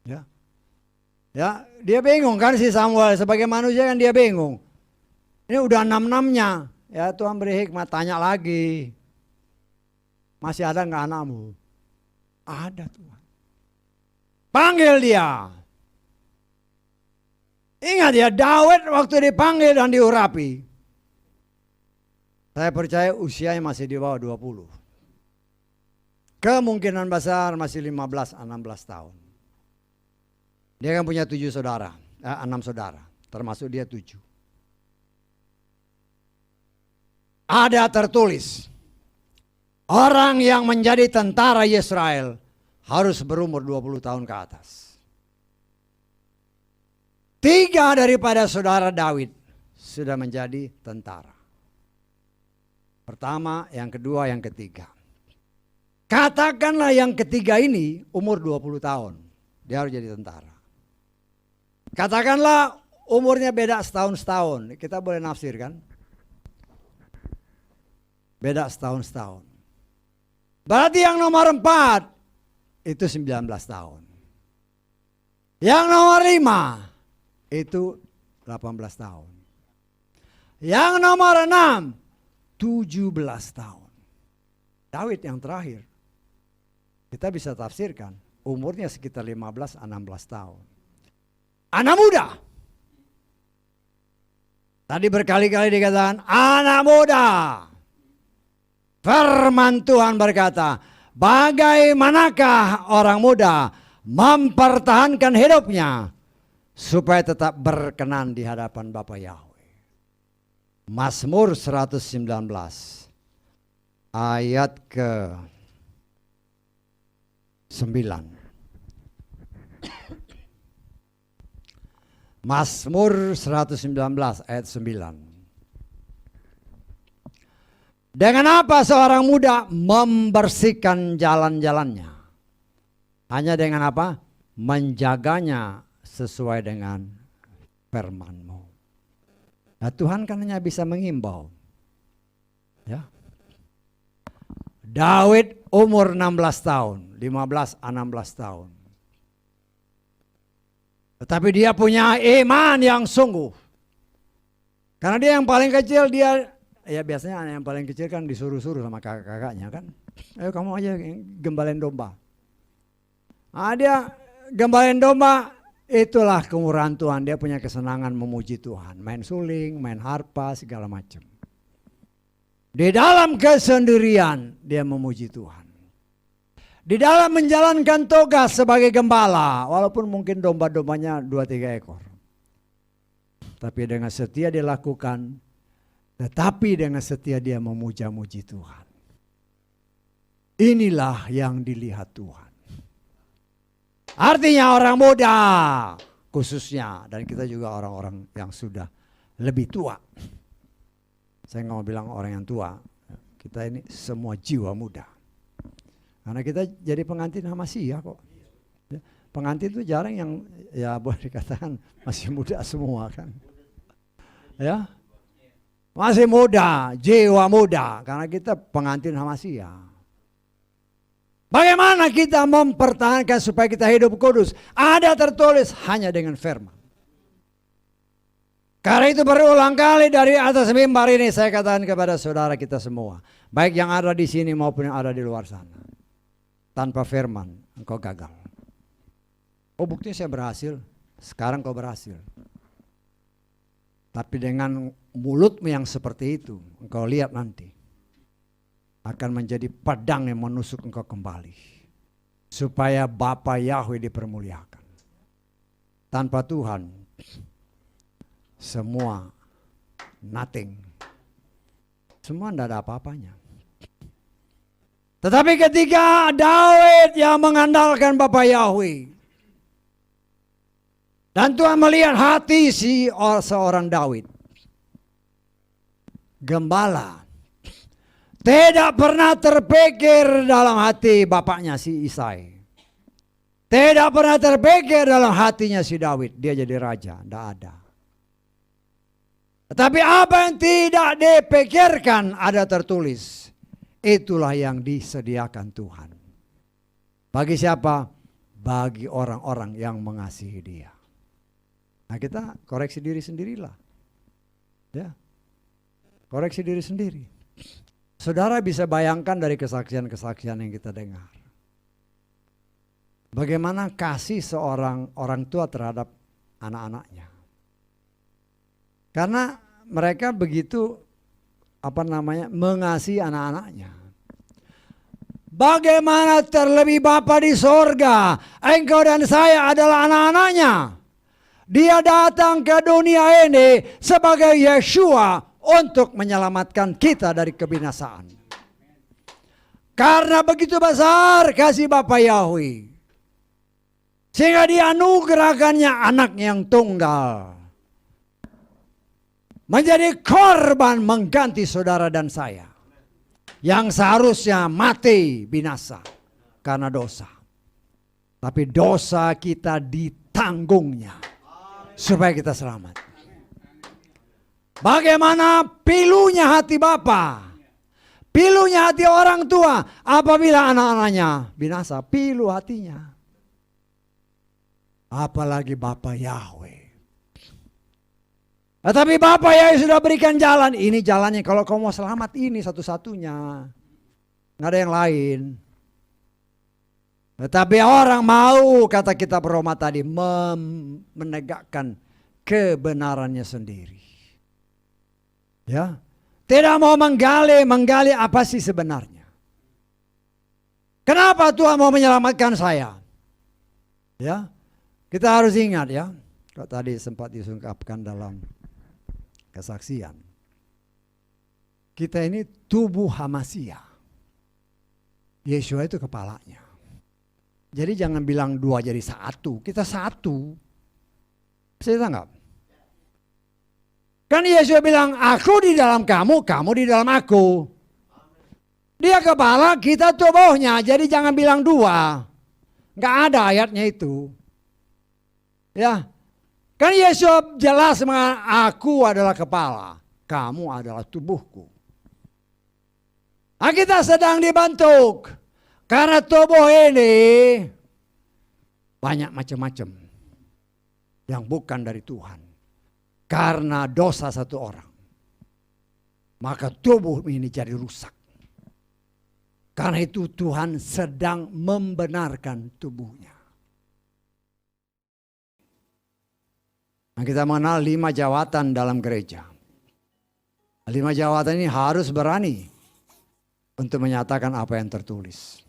Ya. Ya, dia bingung kan si Samuel, sebagai manusia kan dia bingung. Ini udah 6-6-nya. Ya, Tuhan beri hikmat, tanya lagi. Masih ada enggak anakmu? Ada Tuhan. Panggil dia. Ingat ya, Daud waktu dipanggil dan diurapi. Saya percaya usianya masih di bawah 20. Kemungkinan besar masih 15-16 tahun. Dia kan punya 6 saudara, termasuk dia 7. Ada tertulis, orang yang menjadi tentara Israel harus berumur 20 tahun ke atas. 3 daripada saudara Daud sudah menjadi tentara. Pertama, yang kedua, yang ketiga. Katakanlah yang ketiga ini umur 20 tahun, dia harus jadi tentara. Katakanlah umurnya beda setahun-setahun, kita boleh nafsir kan? Beda setahun-setahun. Berarti yang nomor 4 itu 19 tahun. Yang nomor 5 itu 18 tahun. Yang nomor 6 17 tahun. Daud yang terakhir. Kita bisa tafsirkan umurnya sekitar 15-16 tahun. Anak muda. Tadi berkali-kali dikatakan anak muda. Firman Tuhan berkata, bagaimanakah orang muda mempertahankan hidupnya supaya tetap berkenan di hadapan Bapa Yahweh. Mazmur 119 ayat ke 9. Mazmur 119 ayat 9. Dengan apa seorang muda membersihkan jalan-jalannya? Hanya dengan apa? Menjaganya sesuai dengan firman-Mu. Nah, Tuhan kan hanya bisa mengimbau. Ya. Daud umur 16 tahun, 15-16 tahun. Tetapi dia punya iman yang sungguh. Karena dia yang paling kecil, dia ya biasanya anak yang paling kecil kan disuruh-suruh sama kakak-kakaknya kan. Ayo kamu aja gembalain domba. Nah, dia gembalain domba, itulah kemurahan Tuhan. Dia punya kesenangan memuji Tuhan. Main suling, main harpa, segala macam. Di dalam kesendirian dia memuji Tuhan. Di dalam menjalankan tugas sebagai gembala, walaupun mungkin domba-dombanya 2-3 ekor. Tapi dengan setia dia lakukan, tetapi dengan setia dia memuja-muji Tuhan. Inilah yang dilihat Tuhan. Artinya orang muda khususnya, dan kita juga orang-orang yang sudah lebih tua. Saya nggak mau bilang orang yang tua, Kita ini semua jiwa muda. Karena kita jadi pengantin Hamasia kok. Pengantin itu jarang yang ya boleh dikatakan masih muda semua kan. Ya. Masih muda, jiwa muda. Karena kita pengantin Hamasia. Bagaimana kita mempertahankan supaya kita hidup kudus? Ada tertulis hanya dengan firman. Karena itu berulang kali dari atas mimbar ini saya katakan kepada saudara kita semua. Baik yang ada di sini maupun yang ada di luar sana. Tanpa firman engkau gagal. Oh buktinya saya berhasil. Sekarang kau berhasil. Tapi dengan mulutmu yang seperti itu. Engkau lihat nanti. Akan menjadi pedang yang menusuk engkau kembali. Supaya Bapa Yahweh dipermuliakan. Tanpa Tuhan. Semua nothing. Semua tidak ada apa-apanya. Tetapi ketika Daud yang mengandalkan Bapa Yahweh. Dan Tuhan melihat hati seorang Daud. Gembala. Tidak pernah terpikir dalam hati bapaknya si Isai. Tidak pernah terpikir dalam hatinya si Daud. Dia jadi raja. Tidak ada. Tetapi apa yang tidak dipikirkan ada tertulis. Itulah yang disediakan Tuhan. Bagi siapa? Bagi orang-orang yang mengasihi Dia. Nah kita koreksi diri sendirilah. Ya. Koreksi diri sendiri. Saudara bisa bayangkan dari kesaksian-kesaksian yang kita dengar. Bagaimana kasih seorang orang tua terhadap anak-anaknya. Karena mereka begitu mengasihi anak-anaknya. Bagaimana terlebih Bapa di sorga, engkau dan saya adalah anak-anaknya. Dia datang ke dunia ini sebagai Yeshua untuk menyelamatkan kita dari kebinasaan. Karena begitu besar kasih Bapa Yahweh. Sehingga dianugerahkannya anak yang tunggal. Menjadi korban mengganti saudara dan saya. Yang seharusnya mati binasa karena dosa. Tapi dosa kita ditanggungnya. Supaya kita selamat. Bagaimana pilunya hati Bapa. Pilunya hati orang tua. Apabila anak-anaknya binasa. Pilu hatinya. Apalagi Bapa Yahweh. Tapi Bapak ya sudah berikan jalan. Ini jalannya kalau kau mau selamat ini satu-satunya. Nggak ada yang lain. Tetapi orang mau kata kitab Roma tadi menegakkan kebenarannya sendiri. Ya. Tidak mau menggali apa sih sebenarnya. Kenapa Tuhan mau menyelamatkan saya? Ya. Kita harus ingat ya. Kalau tadi sempat disungkapkan dalam kesaksian. Kita ini tubuh Hamasia. Yeshua itu kepalanya. Jadi jangan bilang dua jadi satu. Kita satu. Bisa tanggap? Kan Yeshua bilang aku di dalam kamu, kamu di dalam aku. Dia kepala, kita tubuhnya. Jadi jangan bilang dua. Nggak ada ayatnya itu. Ya. Kan Yesus jelas mengatakan aku adalah kepala, kamu adalah tubuhku. Nah, kita sedang dibentuk karena tubuh ini banyak macam-macam yang bukan dari Tuhan. Karena dosa satu orang, maka tubuh ini jadi rusak. Karena itu Tuhan sedang membenarkan tubuhnya. Nah, kita mengenal 5 jawatan dalam gereja. 5 jawatan ini harus berani untuk menyatakan apa yang tertulis.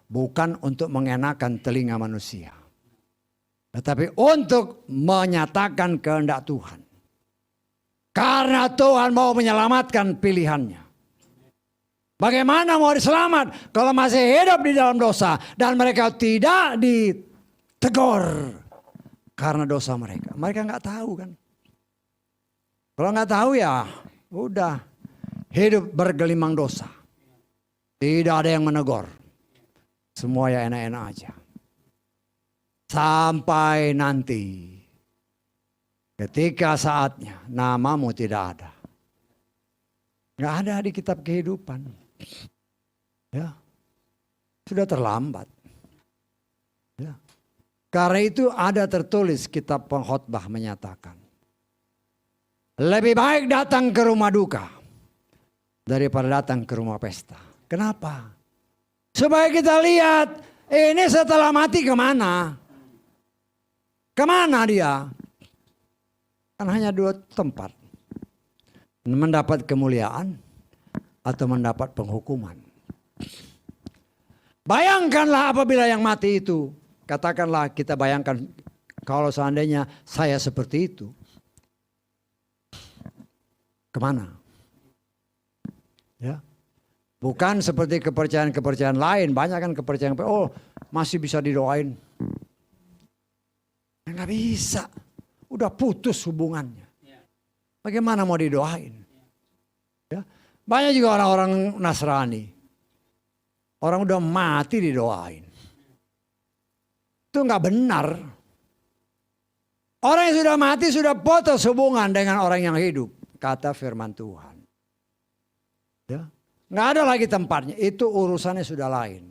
Bukan untuk mengenakan telinga manusia. Tetapi untuk menyatakan kehendak Tuhan. Karena Tuhan mau menyelamatkan pilihannya. Bagaimana mau diselamat kalau masih hidup di dalam dosa. Dan mereka tidak ditegur. Karena dosa mereka. Mereka nggak tahu kan. Kalau nggak tahu ya udah. hidup bergelimang dosa. Tidak ada yang menegur. Semua ya enak-enak aja. Sampai nanti ketika saatnya namamu tidak ada. Nggak ada di kitab kehidupan. Ya. Sudah terlambat. Ya. Karena itu ada tertulis kitab pengkhotbah menyatakan. Lebih baik datang ke rumah duka daripada datang ke rumah pesta. Kenapa? Supaya kita lihat ini setelah mati kemana? Kemana dia? Kan hanya dua tempat. Mendapat kemuliaan atau mendapat penghukuman. Bayangkanlah apabila yang mati itu. Katakanlah kita bayangkan kalau seandainya saya seperti itu. Kemana? Ya. Bukan seperti kepercayaan-kepercayaan lain. Banyak kan kepercayaan, oh masih bisa didoain. Nggak bisa. Udah putus hubungannya. Bagaimana mau didoain? Ya. Banyak juga orang-orang Nasrani. Orang udah mati didoain. Itu nggak benar. Orang yang sudah mati sudah putus hubungan dengan orang yang hidup. Kata firman Tuhan. Ya. Nggak ada lagi tempatnya. Itu urusannya sudah lain.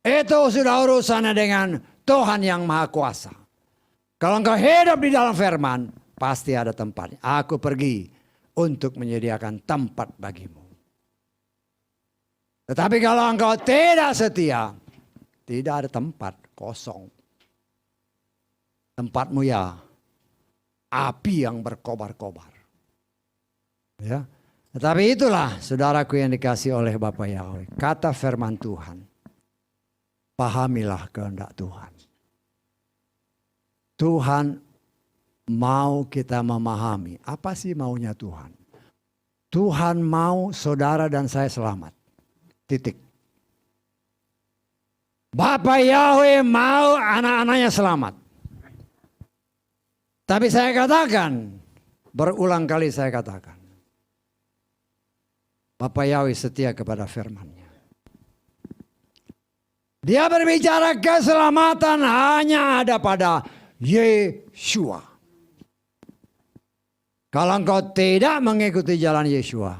Itu sudah urusannya dengan Tuhan yang Maha Kuasa. Kalau engkau hidup di dalam firman, pasti ada tempatnya. Aku pergi untuk menyediakan tempat bagimu. Tetapi kalau engkau tidak setia, tidak ada tempat, kosong. Tempatmu ya api yang berkobar-kobar. Ya. Tetapi itulah saudaraku yang dikasih oleh Bapa Yahweh. Kata firman Tuhan. Pahamilah kehendak Tuhan. Tuhan mau kita memahami. Apa sih maunya Tuhan? Tuhan mau saudara dan saya selamat. Titik. Bapa Yahweh mau anak-anaknya selamat. Tapi saya katakan, berulang kali saya katakan. Bapa Yahweh setia kepada firman-Nya. Dia berbicara keselamatan hanya ada pada Yeshua. Kalau engkau tidak mengikuti jalan Yeshua,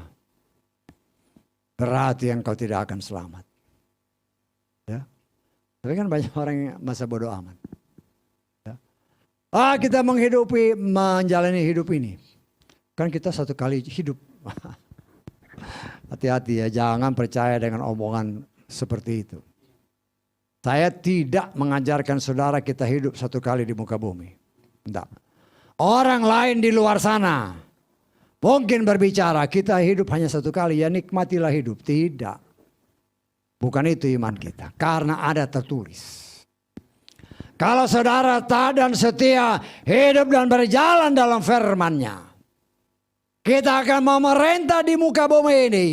berarti engkau tidak akan selamat. Ya. Tapi kan banyak orang yang masa bodoh amat. Ya. Kita menjalani hidup ini. Kan kita satu kali hidup. Hati-hati ya, jangan percaya dengan omongan seperti itu. Saya tidak mengajarkan saudara kita hidup satu kali di muka bumi. Tidak. Orang lain di luar sana mungkin berbicara kita hidup hanya satu kali, ya nikmatilah hidup. Tidak. Bukan itu iman kita. Karena ada tertulis. Kalau saudara taat dan setia hidup dan berjalan dalam firman-Nya, kita akan memerintah di muka bumi ini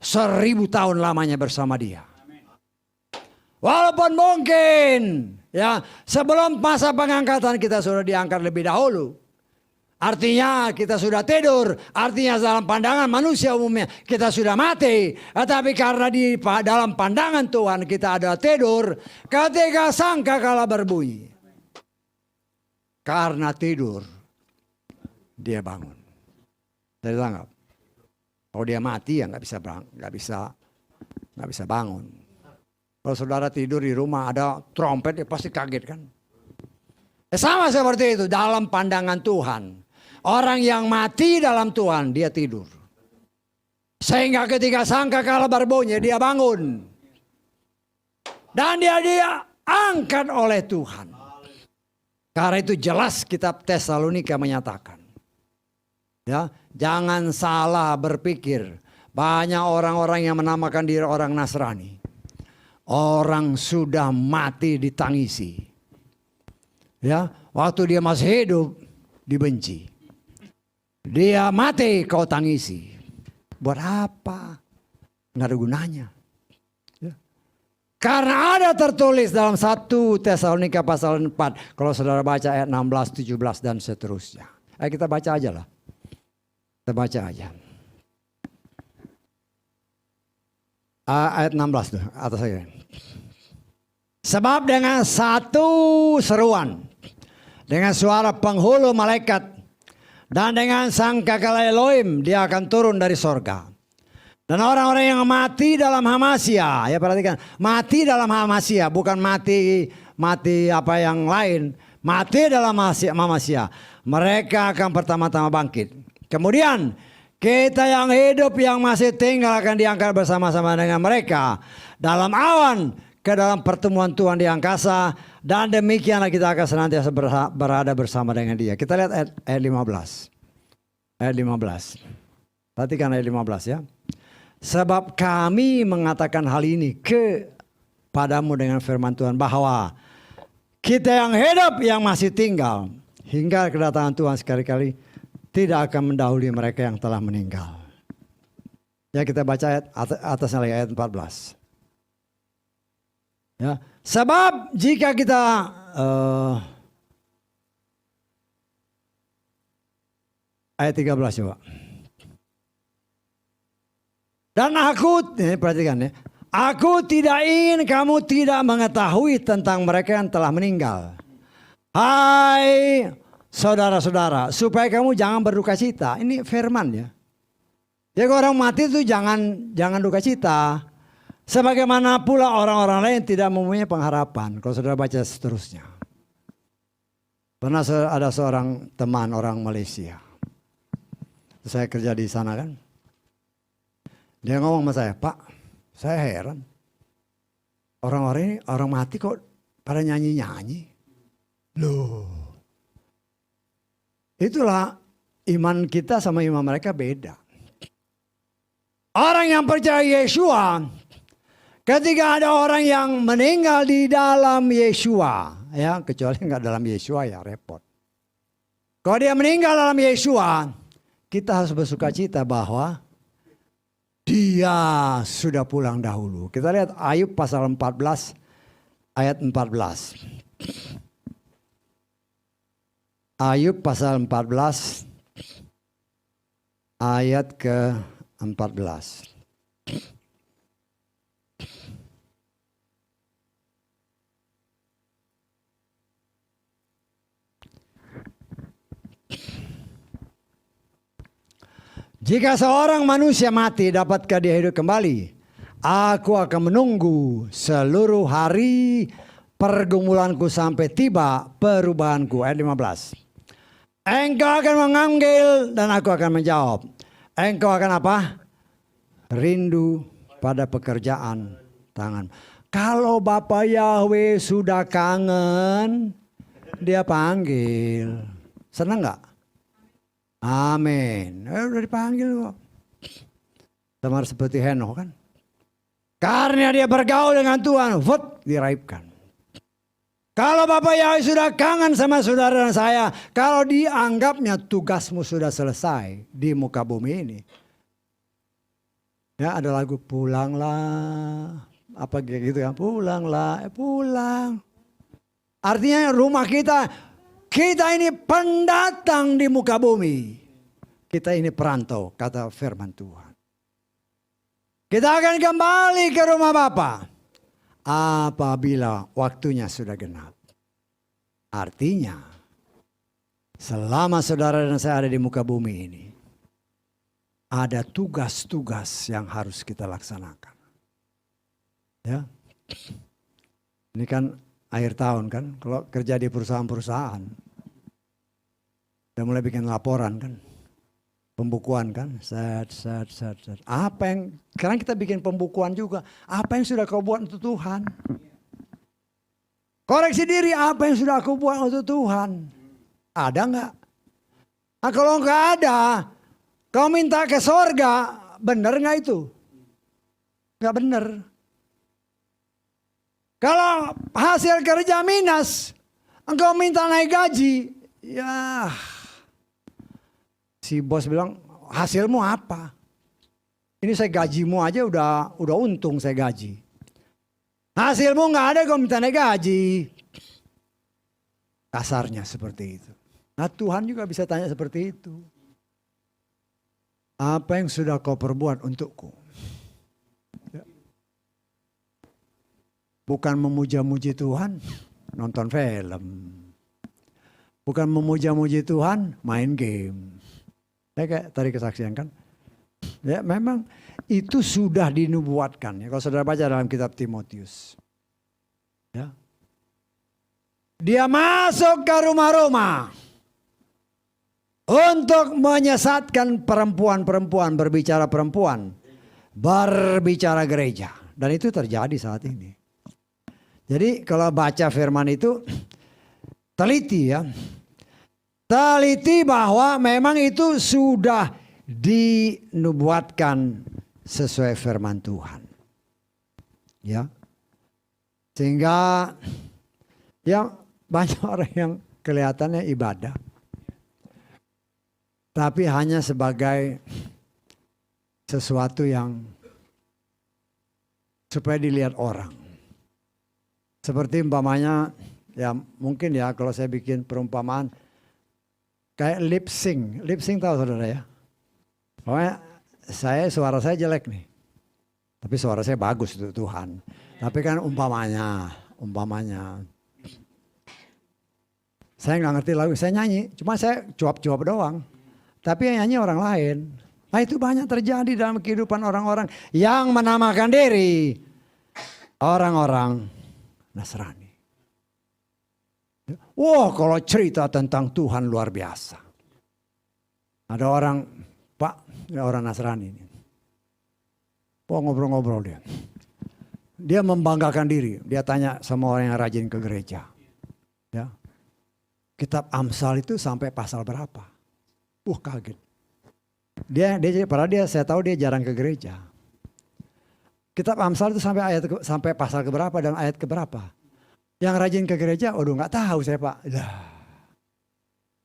1000 tahun lamanya bersama Dia. Walaupun mungkin ya sebelum masa pengangkatan kita sudah diangkat lebih dahulu. Artinya kita sudah tidur. Artinya dalam pandangan manusia umumnya kita sudah mati. Tetapi karena di dalam pandangan Tuhan kita ada tidur. Ketika sangkakala berbunyi. Karena tidur dia bangun. Saya tangkap. Kalau dia mati ya nggak bisa bangun. Kalau saudara tidur di rumah ada trompet ya pasti kaget kan. Sama seperti itu dalam pandangan Tuhan. Orang yang mati dalam Tuhan dia tidur. Sehingga ketika sangkakala berbunyi dia bangun. Dan dia angkat oleh Tuhan. Karena itu jelas kitab Tesalonika menyatakan. Ya, jangan salah berpikir. Banyak orang-orang yang menamakan diri orang Nasrani. Orang sudah mati ditangisi. Ya, waktu dia masih hidup dibenci. Dia mati kau tangisi. Buat apa? Nggak ada gunanya. Ya. Karena ada tertulis dalam 1 Tesalonika pasal 4. Kalau saudara baca ayat 16, 17 dan seterusnya. Ayo kita baca aja lah. Kita baca aja. Ayat 16 tuh atas saya. Sebab dengan satu seruan, dengan suara penghulu malaikat, dan dengan sangkakala Elohim, dia akan turun dari sorga. Dan orang-orang yang mati dalam Hamasya, ya perhatikan, mati dalam Hamasya, bukan mati apa yang lain, mati dalam Hamasya. Mereka akan pertama-tama bangkit. Kemudian kita yang hidup yang masih tinggal akan diangkat bersama-sama dengan mereka dalam awan ke dalam pertemuan Tuhan di angkasa, dan demikianlah kita akan senantiasa berada bersama dengan Dia. Kita lihat ayat 15. Ayat 15. Perhatikan ayat 15 ya. Sebab kami mengatakan hal ini kepadamu dengan firman Tuhan, bahwa kita yang hidup yang masih tinggal hingga kedatangan Tuhan sekali-kali tidak akan mendahului mereka yang telah meninggal. Ya, kita baca ayat atasnya lagi, ayat 14. Ya, sebab jika kita ayat 13 coba. Dan aku, perhatikan ya, aku tidak ingin kamu tidak mengetahui tentang mereka yang telah meninggal. Hai saudara-saudara, supaya kamu jangan berduka cita. Ini firman ya. Jadi orang mati itu jangan duka cita. Sebagaimana pula orang-orang lain tidak mempunyai pengharapan. Kalau saudara baca seterusnya. Pernah ada seorang teman orang Malaysia. Saya kerja di sana kan. Dia ngomong sama saya, Pak, saya heran. Orang-orang ini, orang mati kok pada nyanyi-nyanyi. Loh. Itulah iman kita sama iman mereka beda. Orang yang percaya Yeshua, ketika ada orang yang meninggal di dalam Yeshua, ya kecuali nggak dalam Yeshua ya repot. Kalau dia meninggal dalam Yeshua, kita harus bersuka cita bahwa dia sudah pulang dahulu. Kita lihat Ayub pasal 14 ayat 14. Ayub pasal 14 ayat ke-14. Jika seorang manusia mati, dapatkah dia hidup kembali? Aku akan menunggu seluruh hari pergumulanku sampai tiba perubahanku. Ayat 15. Engkau akan memanggil dan aku akan menjawab. Engkau akan apa? Rindu pada pekerjaan tangan. Kalau Bapak Yahweh sudah kangen, dia panggil. Senang gak? Amin. Udah dipanggil kok. Sama seperti Henokh kan. Karena dia bergaul dengan Tuhan, diraibkan. Kalau Bapak Yahweh sudah kangen sama saudara dan saya, kalau dianggapnya tugasmu sudah selesai di muka bumi ini. Ya, ada lagu pulanglah, apa gitu ya, pulanglah, pulang. Artinya rumah kita ini pendatang di muka bumi. Kita ini perantau, kata firman Tuhan. Kita akan kembali ke rumah Bapa apabila waktunya sudah genap. Artinya, selama saudara dan saya ada di muka bumi ini, ada tugas-tugas yang harus kita laksanakan. Ya, ini kan akhir tahun kan, kalau kerja di perusahaan-perusahaan, udah mulai bikin laporan kan, pembukuan kan, set. Apa yang, sekarang kita bikin pembukuan juga, apa yang sudah kau buat untuk Tuhan? Koreksi diri, apa yang sudah aku buat untuk Tuhan? Ada nggak? Nah, kalau nggak ada, kau minta ke sorga, benar nggak itu? Nggak benar. Kalau hasil kerja minus, engkau minta naik gaji, ya si bos bilang hasilmu apa? Ini saya gajimu aja udah untung saya gaji. Hasilmu nggak ada, kau minta naik gaji. Kasarnya seperti itu. Nah, Tuhan juga bisa tanya seperti itu. Apa yang sudah kau perbuat untukku? Ya. Bukan memuja-muji Tuhan, nonton film. Bukan memuja-muji Tuhan, main game. Ya kayak tadi kesaksian kan. Ya memang itu sudah dinubuatkan. Ya, kalau saudara baca dalam kitab Timotius. Ya. Dia masuk ke rumah-rumah untuk menyesatkan perempuan-perempuan, berbicara gereja. Dan itu terjadi saat ini. Jadi kalau baca firman itu teliti ya. Teliti bahwa memang itu sudah dinubuatkan sesuai firman Tuhan. Ya. Sehingga ya banyak orang yang kelihatannya ibadah. Tapi hanya sebagai sesuatu yang supaya dilihat orang. Seperti umpamanya ya mungkin ya kalau saya bikin perumpamaan kayak lip sync. Lip sync tahu saudara ya? Pokoknya suara saya jelek nih. Tapi suara saya bagus untuk Tuhan. Tapi kan umpamanya. Saya nggak ngerti lagu, saya nyanyi. Cuma saya cuap-cuap doang. Tapi yang nyanyi orang lain. Nah itu banyak terjadi dalam kehidupan orang-orang yang menamakan diri orang-orang Nasrani. Wah kalau cerita tentang Tuhan luar biasa. Ada orang, Pak, orang Nasrani ini. Wah ngobrol-ngobrol dia. Dia membanggakan diri. Dia tanya sama orang yang rajin ke gereja. Ya. Kitab Amsal itu sampai pasal berapa? Kaget. Padahal saya tahu dia jarang ke gereja. Kitab Amsal itu sampai pasal keberapa dan ayat keberapa? Yang rajin ke gereja, nggak tahu saya Pak.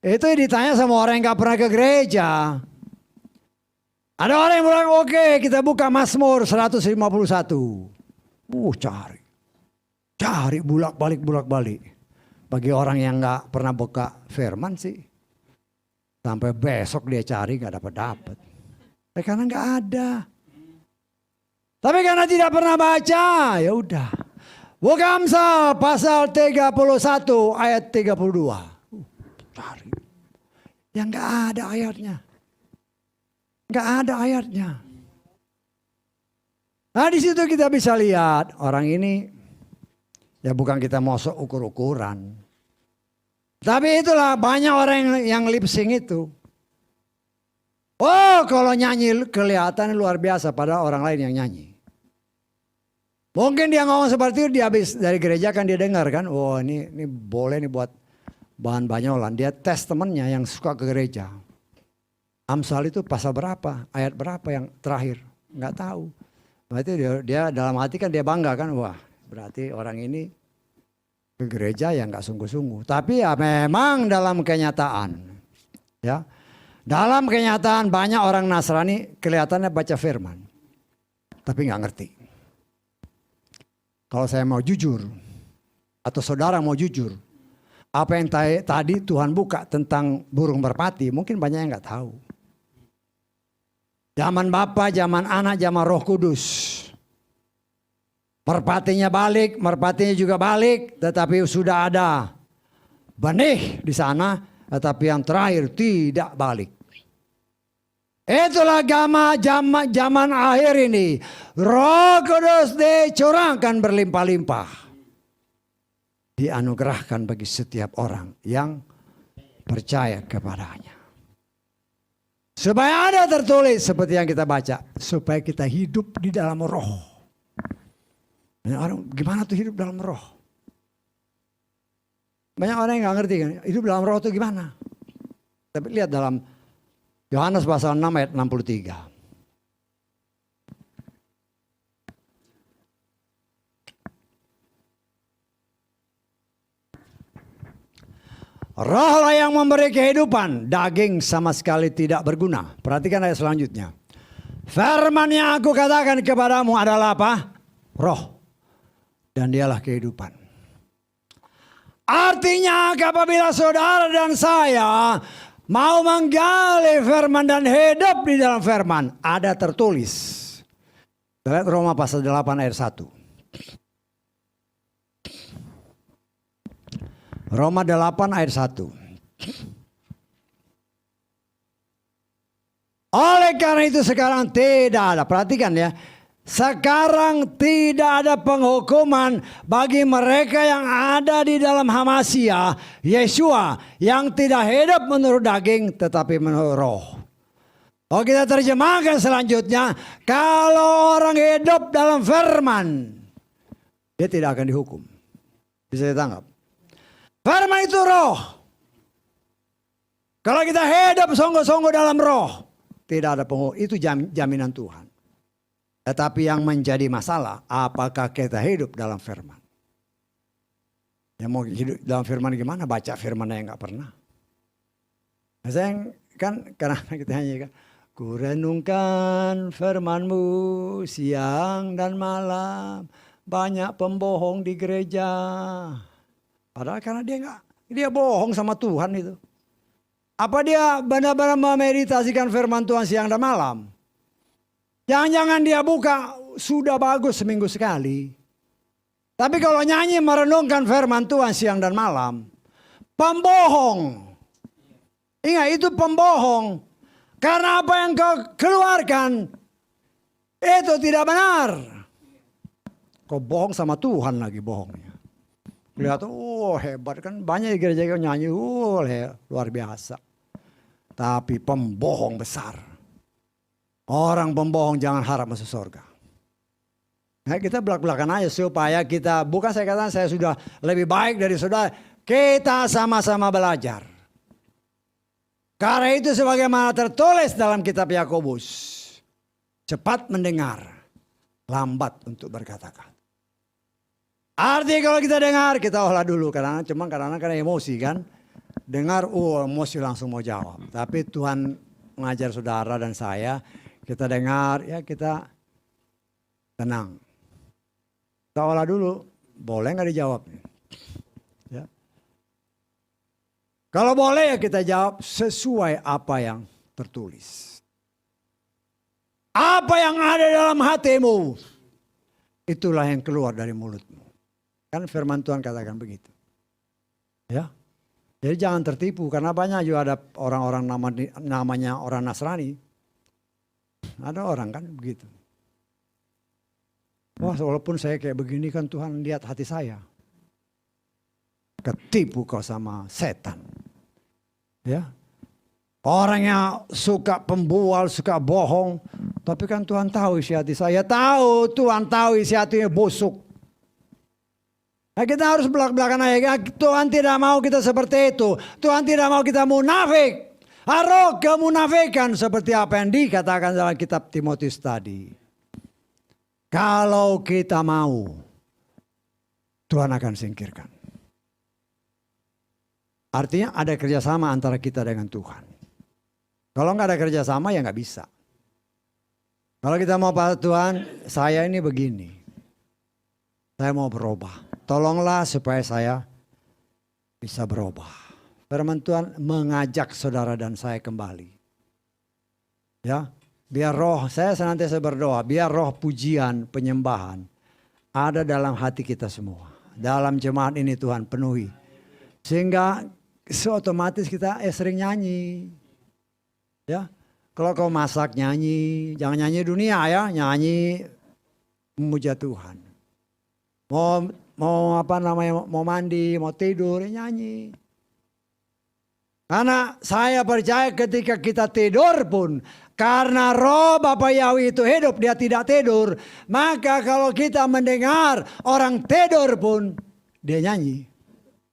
Itu ditanya sama orang yang nggak pernah ke gereja. Ada orang yang bilang oke, kita buka Mazmur 151. Cari bulak-balik. Bagi orang yang nggak pernah buka firman sih. Sampai besok dia cari nggak dapat. Karena nggak ada. Tapi karena tidak pernah baca, ya udah. Buka Amsal pasal 31 ayat 32. Cari. Yang nggak ada ayatnya. Nggak ada ayatnya. Nah di situ kita bisa lihat orang ini ya bukan kita mau ukur-ukuran. Tapi itulah banyak orang yang lip sync itu. Kalau nyanyi kelihatan luar biasa pada orang lain yang nyanyi. Mungkin dia ngomong seperti itu, dia habis dari gereja kan dia dengar kan. Ini boleh nih buat bahan banyolan. Dia tes temennya yang suka ke gereja. Amsal itu pasal berapa, ayat berapa yang terakhir. Nggak tahu. Berarti dia dalam hati kan dia bangga kan. Berarti orang ini ke gereja yang nggak sungguh-sungguh. Tapi ya memang dalam kenyataan. Ya. Dalam kenyataan banyak orang Nasrani kelihatannya baca firman. Tapi nggak ngerti. Kalau saya mau jujur. Atau saudara mau jujur. Apa yang tadi Tuhan buka tentang burung merpati. Mungkin banyak yang nggak tahu. Zaman Bapa, zaman Anak, zaman Roh Kudus. Merpatinya balik, merpatinya juga balik. Tetapi sudah ada benih di sana. Tetapi yang terakhir tidak balik. Itulah zaman akhir ini. Roh Kudus dicurahkan berlimpah-limpah. Dianugerahkan bagi setiap orang yang percaya kepadanya. Supaya ada tertulis seperti yang kita baca. Supaya kita hidup di dalam roh. Orang gimana tuh hidup dalam roh? Banyak orang yang gak ngerti kan. Hidup dalam roh itu gimana? Tapi lihat dalam Yohanes pasal 6 ayat 63. Rohlah yang memberi kehidupan, daging sama sekali tidak berguna. Perhatikan ayat selanjutnya. Firman yang aku katakan kepadamu adalah apa? Roh. Dan dialah kehidupan. Artinya apabila saudara dan saya mau menggali firman dan hidup di dalam firman, ada tertulis. Lihat Roma pasal 8 ayat 1. Roma 8 ayat 1. Oleh karena itu sekarang tidak ada, perhatikan ya. Sekarang tidak ada penghukuman bagi mereka yang ada di dalam Hamasiah, Yesua, yang tidak hidup menurut daging tetapi menurut roh. Oh, kita terjemahkan selanjutnya, kalau orang hidup dalam firman, dia tidak akan dihukum. Bisa ditangkap. Firman itu roh. Kalau kita hidup sungguh-sungguh dalam roh, tidak ada penghukuman. Itu jaminan Tuhan. Tetapi yang menjadi masalah, apakah kita hidup dalam firman? Ya mau hidup dalam firman gimana? Baca firman yang nggak pernah. Saya kan karena kita nyanyi kan, ku renungkan firman-Mu siang dan malam, banyak pembohong di gereja. Padahal karena dia bohong sama Tuhan itu. Apa dia benar-benar memeditasikan firman Tuhan siang dan malam? Jangan-jangan dia buka sudah bagus seminggu sekali. Tapi kalau nyanyi merenungkan firman Tuhan siang dan malam, pembohong. Ingat itu pembohong. Karena apa yang kau keluarkan itu tidak benar. Kau bohong sama Tuhan lagi bohongnya. Lihat, hebat kan, banyak gereja yang nyanyi, luar biasa. Tapi pembohong besar. Orang pembohong jangan harap masuk surga. Nah, kita belak-belakan aja supaya kita, bukan saya katakan saya sudah lebih baik dari saudara. Kita sama-sama belajar. Karena itu sebagaimana tertulis dalam kitab Yakobus. Cepat mendengar, lambat untuk berkata-kata. Artinya kalau kita dengar, kita olah dulu. Karena emosi kan. Dengar, emosi langsung mau jawab. Tapi Tuhan mengajar saudara dan saya, kita dengar, ya kita tenang. Kita olah dulu, boleh nggak dijawab? Ya. Kalau boleh ya kita jawab sesuai apa yang tertulis. Apa yang ada dalam hatimu, itulah yang keluar dari mulutmu. Kan firman Tuhan katakan begitu. Ya. Jadi jangan tertipu, karena banyak juga ada orang-orang namanya orang Nasrani. Ada orang kan begitu. Wah, walaupun saya kayak begini kan Tuhan lihat hati saya. Ketipu kau sama setan. Ya. Orang yang suka pembual, suka bohong. Tapi kan Tuhan tahu isi hati saya. Tahu, Tuhan tahu isi hatinya busuk. Nah, kita harus belak-belakan aja. Tuhan tidak mau kita seperti itu. Tuhan tidak mau kita munafik. Roh kemunafikan seperti apa yang dikatakan dalam kitab Timotius tadi. Kalau kita mau, Tuhan akan singkirkan. Artinya ada kerjasama antara kita dengan Tuhan. Kalau nggak ada kerjasama ya nggak bisa. Kalau kita mau pada Tuhan, saya ini begini. Saya mau berubah. Tolonglah supaya saya bisa berubah. Firman Tuhan mengajak saudara dan saya kembali. Ya, biar roh, saya senantiasa berdoa, biar roh pujian, penyembahan ada dalam hati kita semua. Dalam jemaat ini Tuhan penuhi. Sehingga otomatis kita sering nyanyi. Ya, kalau kau masak nyanyi, jangan nyanyi dunia ya, nyanyi memuja Tuhan. Mau mandi, mau tidur, nyanyi. Karena saya percaya ketika kita tidur pun, karena roh Bapa Yahweh itu hidup, dia tidak tidur. Maka kalau kita mendengar orang tidur pun, dia nyanyi.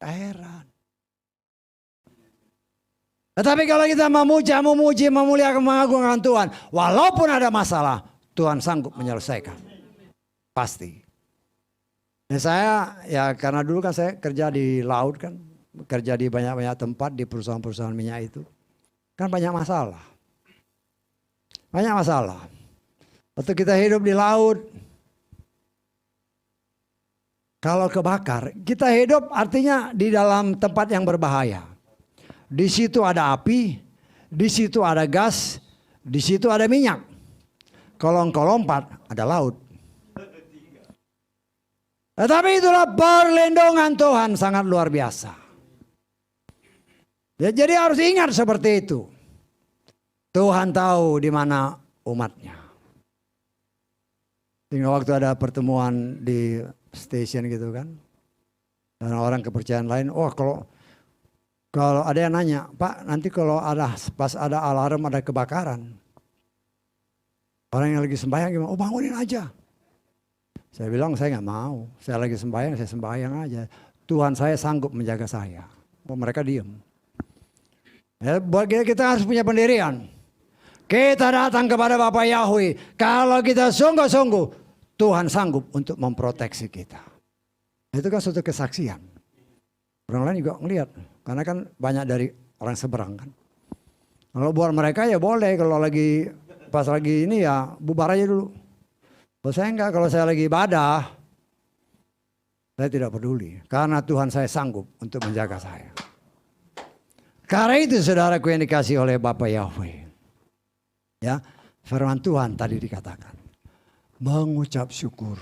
Heran. Tetapi kalau kita memuji, memuliakan, mengagungkan Tuhan, walaupun ada masalah, Tuhan sanggup menyelesaikan. Pasti. Dan saya, ya karena dulu kan saya kerja di laut kan. Kerja di banyak-banyak tempat di perusahaan-perusahaan minyak itu. Kan banyak masalah. Banyak masalah. Waktu kita hidup di laut. Kalau kebakar. Kita hidup artinya di dalam tempat yang berbahaya. Di situ ada api. Di situ ada gas. Di situ ada minyak. Kalau engkau lompat ada laut. Tetapi itulah perlindungan Tuhan sangat luar biasa. Ya, jadi harus ingat seperti itu. Tuhan tahu di mana umatnya. Sehingga waktu ada pertemuan di stasiun gitu kan. Dan orang kepercayaan lain, kalau ada yang nanya, Pak, nanti kalau pas ada alarm ada kebakaran. Orang yang lagi sembahyang gimana? Oh, bangunin aja. Saya bilang saya nggak mau. Saya lagi sembahyang, saya sembahyang aja. Tuhan saya sanggup menjaga saya. Mereka diem. Ya, buat kita harus punya pendirian. Kita datang kepada Bapa Yahweh. Kalau kita sungguh-sungguh, Tuhan sanggup untuk memproteksi kita. Itu kan suatu kesaksian. Orang lain juga ngelihat. Karena kan banyak dari orang seberang kan. Kalau buat mereka ya boleh. Kalau pas lagi ini ya bubar aja dulu. Kalau saya enggak, kalau saya lagi ibadah, saya tidak peduli. Karena Tuhan saya sanggup untuk menjaga saya. Karena itu saudaraku yang dikasih oleh Bapa Yahweh. Ya, firman Tuhan tadi dikatakan. Mengucap syukur.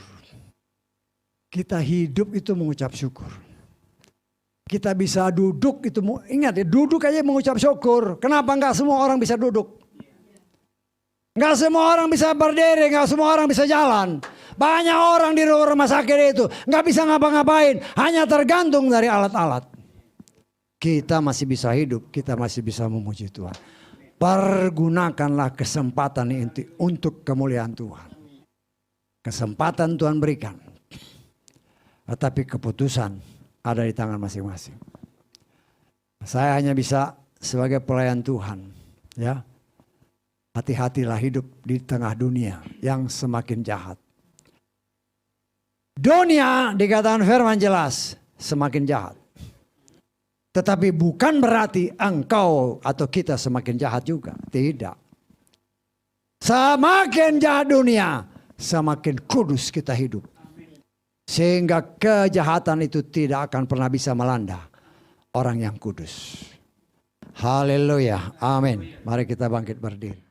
Kita hidup itu mengucap syukur. Kita bisa duduk itu, ingat ya, duduk aja mengucap syukur. Kenapa enggak semua orang bisa duduk? Enggak semua orang bisa berdiri, enggak semua orang bisa jalan. Banyak orang di rumah sakit itu enggak bisa ngapa-ngapain, hanya tergantung dari alat-alat. Kita masih bisa hidup, kita masih bisa memuji Tuhan. Pergunakanlah kesempatan ini untuk kemuliaan Tuhan. Kesempatan Tuhan berikan. Tetapi keputusan ada di tangan masing-masing. Saya hanya bisa sebagai pelayan Tuhan, ya. Hati-hatilah hidup di tengah dunia yang semakin jahat. Dunia dikatakan firman jelas semakin jahat. Tetapi bukan berarti engkau atau kita semakin jahat juga. Tidak. Semakin jahat dunia, semakin kudus kita hidup. Sehingga kejahatan itu tidak akan pernah bisa melanda orang yang kudus. Haleluya. Amin. Mari kita bangkit berdiri.